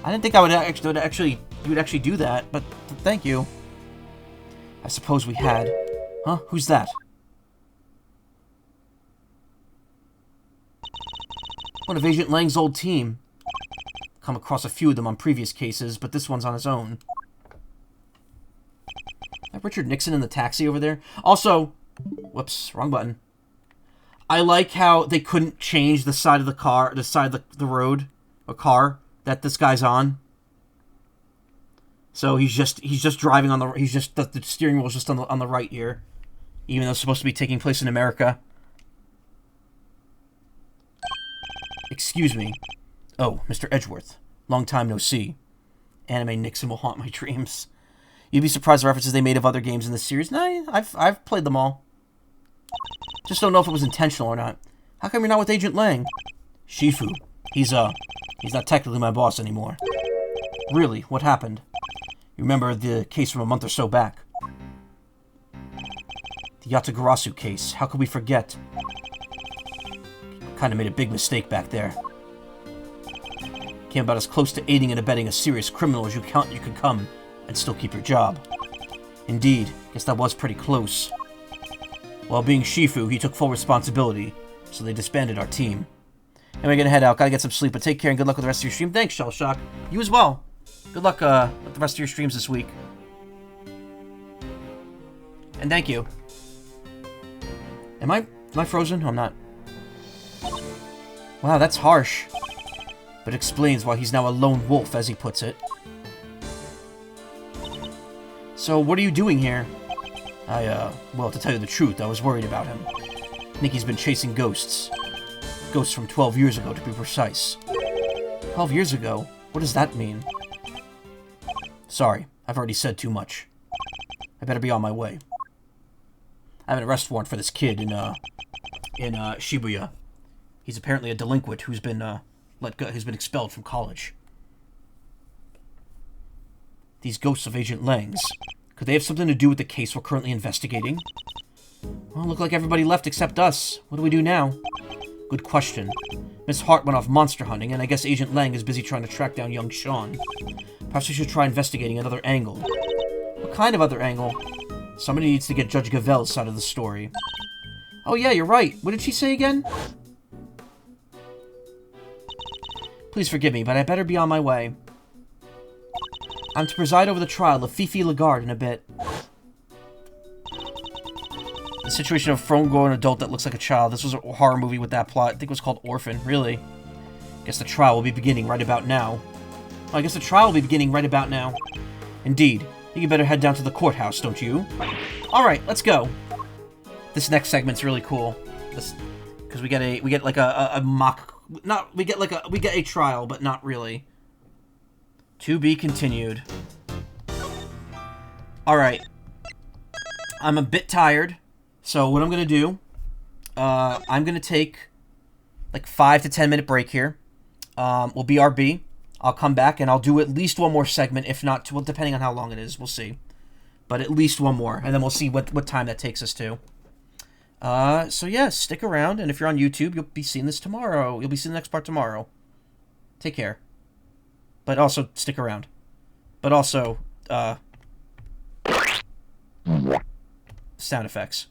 I didn't think you would actually do that, but thank you. I suppose we had. Huh? Who's that? One of Agent Lang's old team. Come across a few of them on previous cases, but this one's on his own. Is that Richard Nixon in the taxi over there? Also, whoops, wrong button. I like how they couldn't change the side of the car, the side of the road, or car that this guy's on. So he's just driving on the the steering wheel's just on the right here, even though it's supposed to be taking place in America. Excuse me. Oh, Mr. Edgeworth. Long time no see. Anime Nixon will haunt my dreams. You'd be surprised the references they made of other games in this series. No, I've played them all. Just don't know if it was intentional or not. How come you're not with Agent Lang? Shifu. He's not technically my boss anymore. Really? What happened? You remember the case from a month or so back? The Yatagarasu case. How could we forget? Kinda made a big mistake back there. Came about as close to aiding and abetting a serious criminal as you could come and still keep your job. Indeed, guess that was pretty close. While being Shifu, he took full responsibility, so they disbanded our team. Anyway, gonna head out. Gotta get some sleep, but take care and good luck with the rest of your stream. Thanks, Shellshock. You as well. Good luck with the rest of your streams this week. And thank you. Am I frozen? No, I'm not. Wow, that's harsh. But explains why he's now a lone wolf, as he puts it. So, what are you doing here? Well, to tell you the truth, I was worried about him. Nikki's been chasing ghosts. Ghosts from 12 years ago, to be precise. 12 years ago? What does that mean? Sorry, I've already said too much. I better be on my way. I have an arrest warrant for this kid in Shibuya. He's apparently a delinquent who's been, who's been expelled from college. These ghosts of Agent Lang's. Could they have something to do with the case we're currently investigating? Well, look like everybody left except us. What do we do now? Good question. Miss Hart went off monster hunting, and I guess Agent Lang is busy trying to track down young Sean. Perhaps we should try investigating another angle. What kind of other angle? Somebody needs to get Judge Gavel's side of the story. Oh yeah, you're right. What did she say again? Please forgive me, but I better be on my way. I'm to preside over the trial of Fifi Lagarde in a bit. The situation of a grown adult that looks like a child. This was a horror movie with that plot. I think it was called Orphan, really. Guess the trial will be beginning right about now. Oh, I guess the trial will be beginning right about now. Indeed. You better head down to the courthouse, don't you? Alright, let's go. This next segment's really cool. Because we get like a mock... we get a trial, but not really. To be continued. Alright. I'm a bit tired. So what I'm going to do... I'm going to take... like 5 to 10 minute break here. We'll BRB. I'll come back and I'll do at least one more segment, if not, well, depending on how long it is, we'll see. But at least one more, and then we'll see what time that takes us to. So yeah, stick around, and if you're on YouTube, you'll be seeing this tomorrow. You'll be seeing the next part tomorrow. Take care. But also, stick around. But also, sound effects.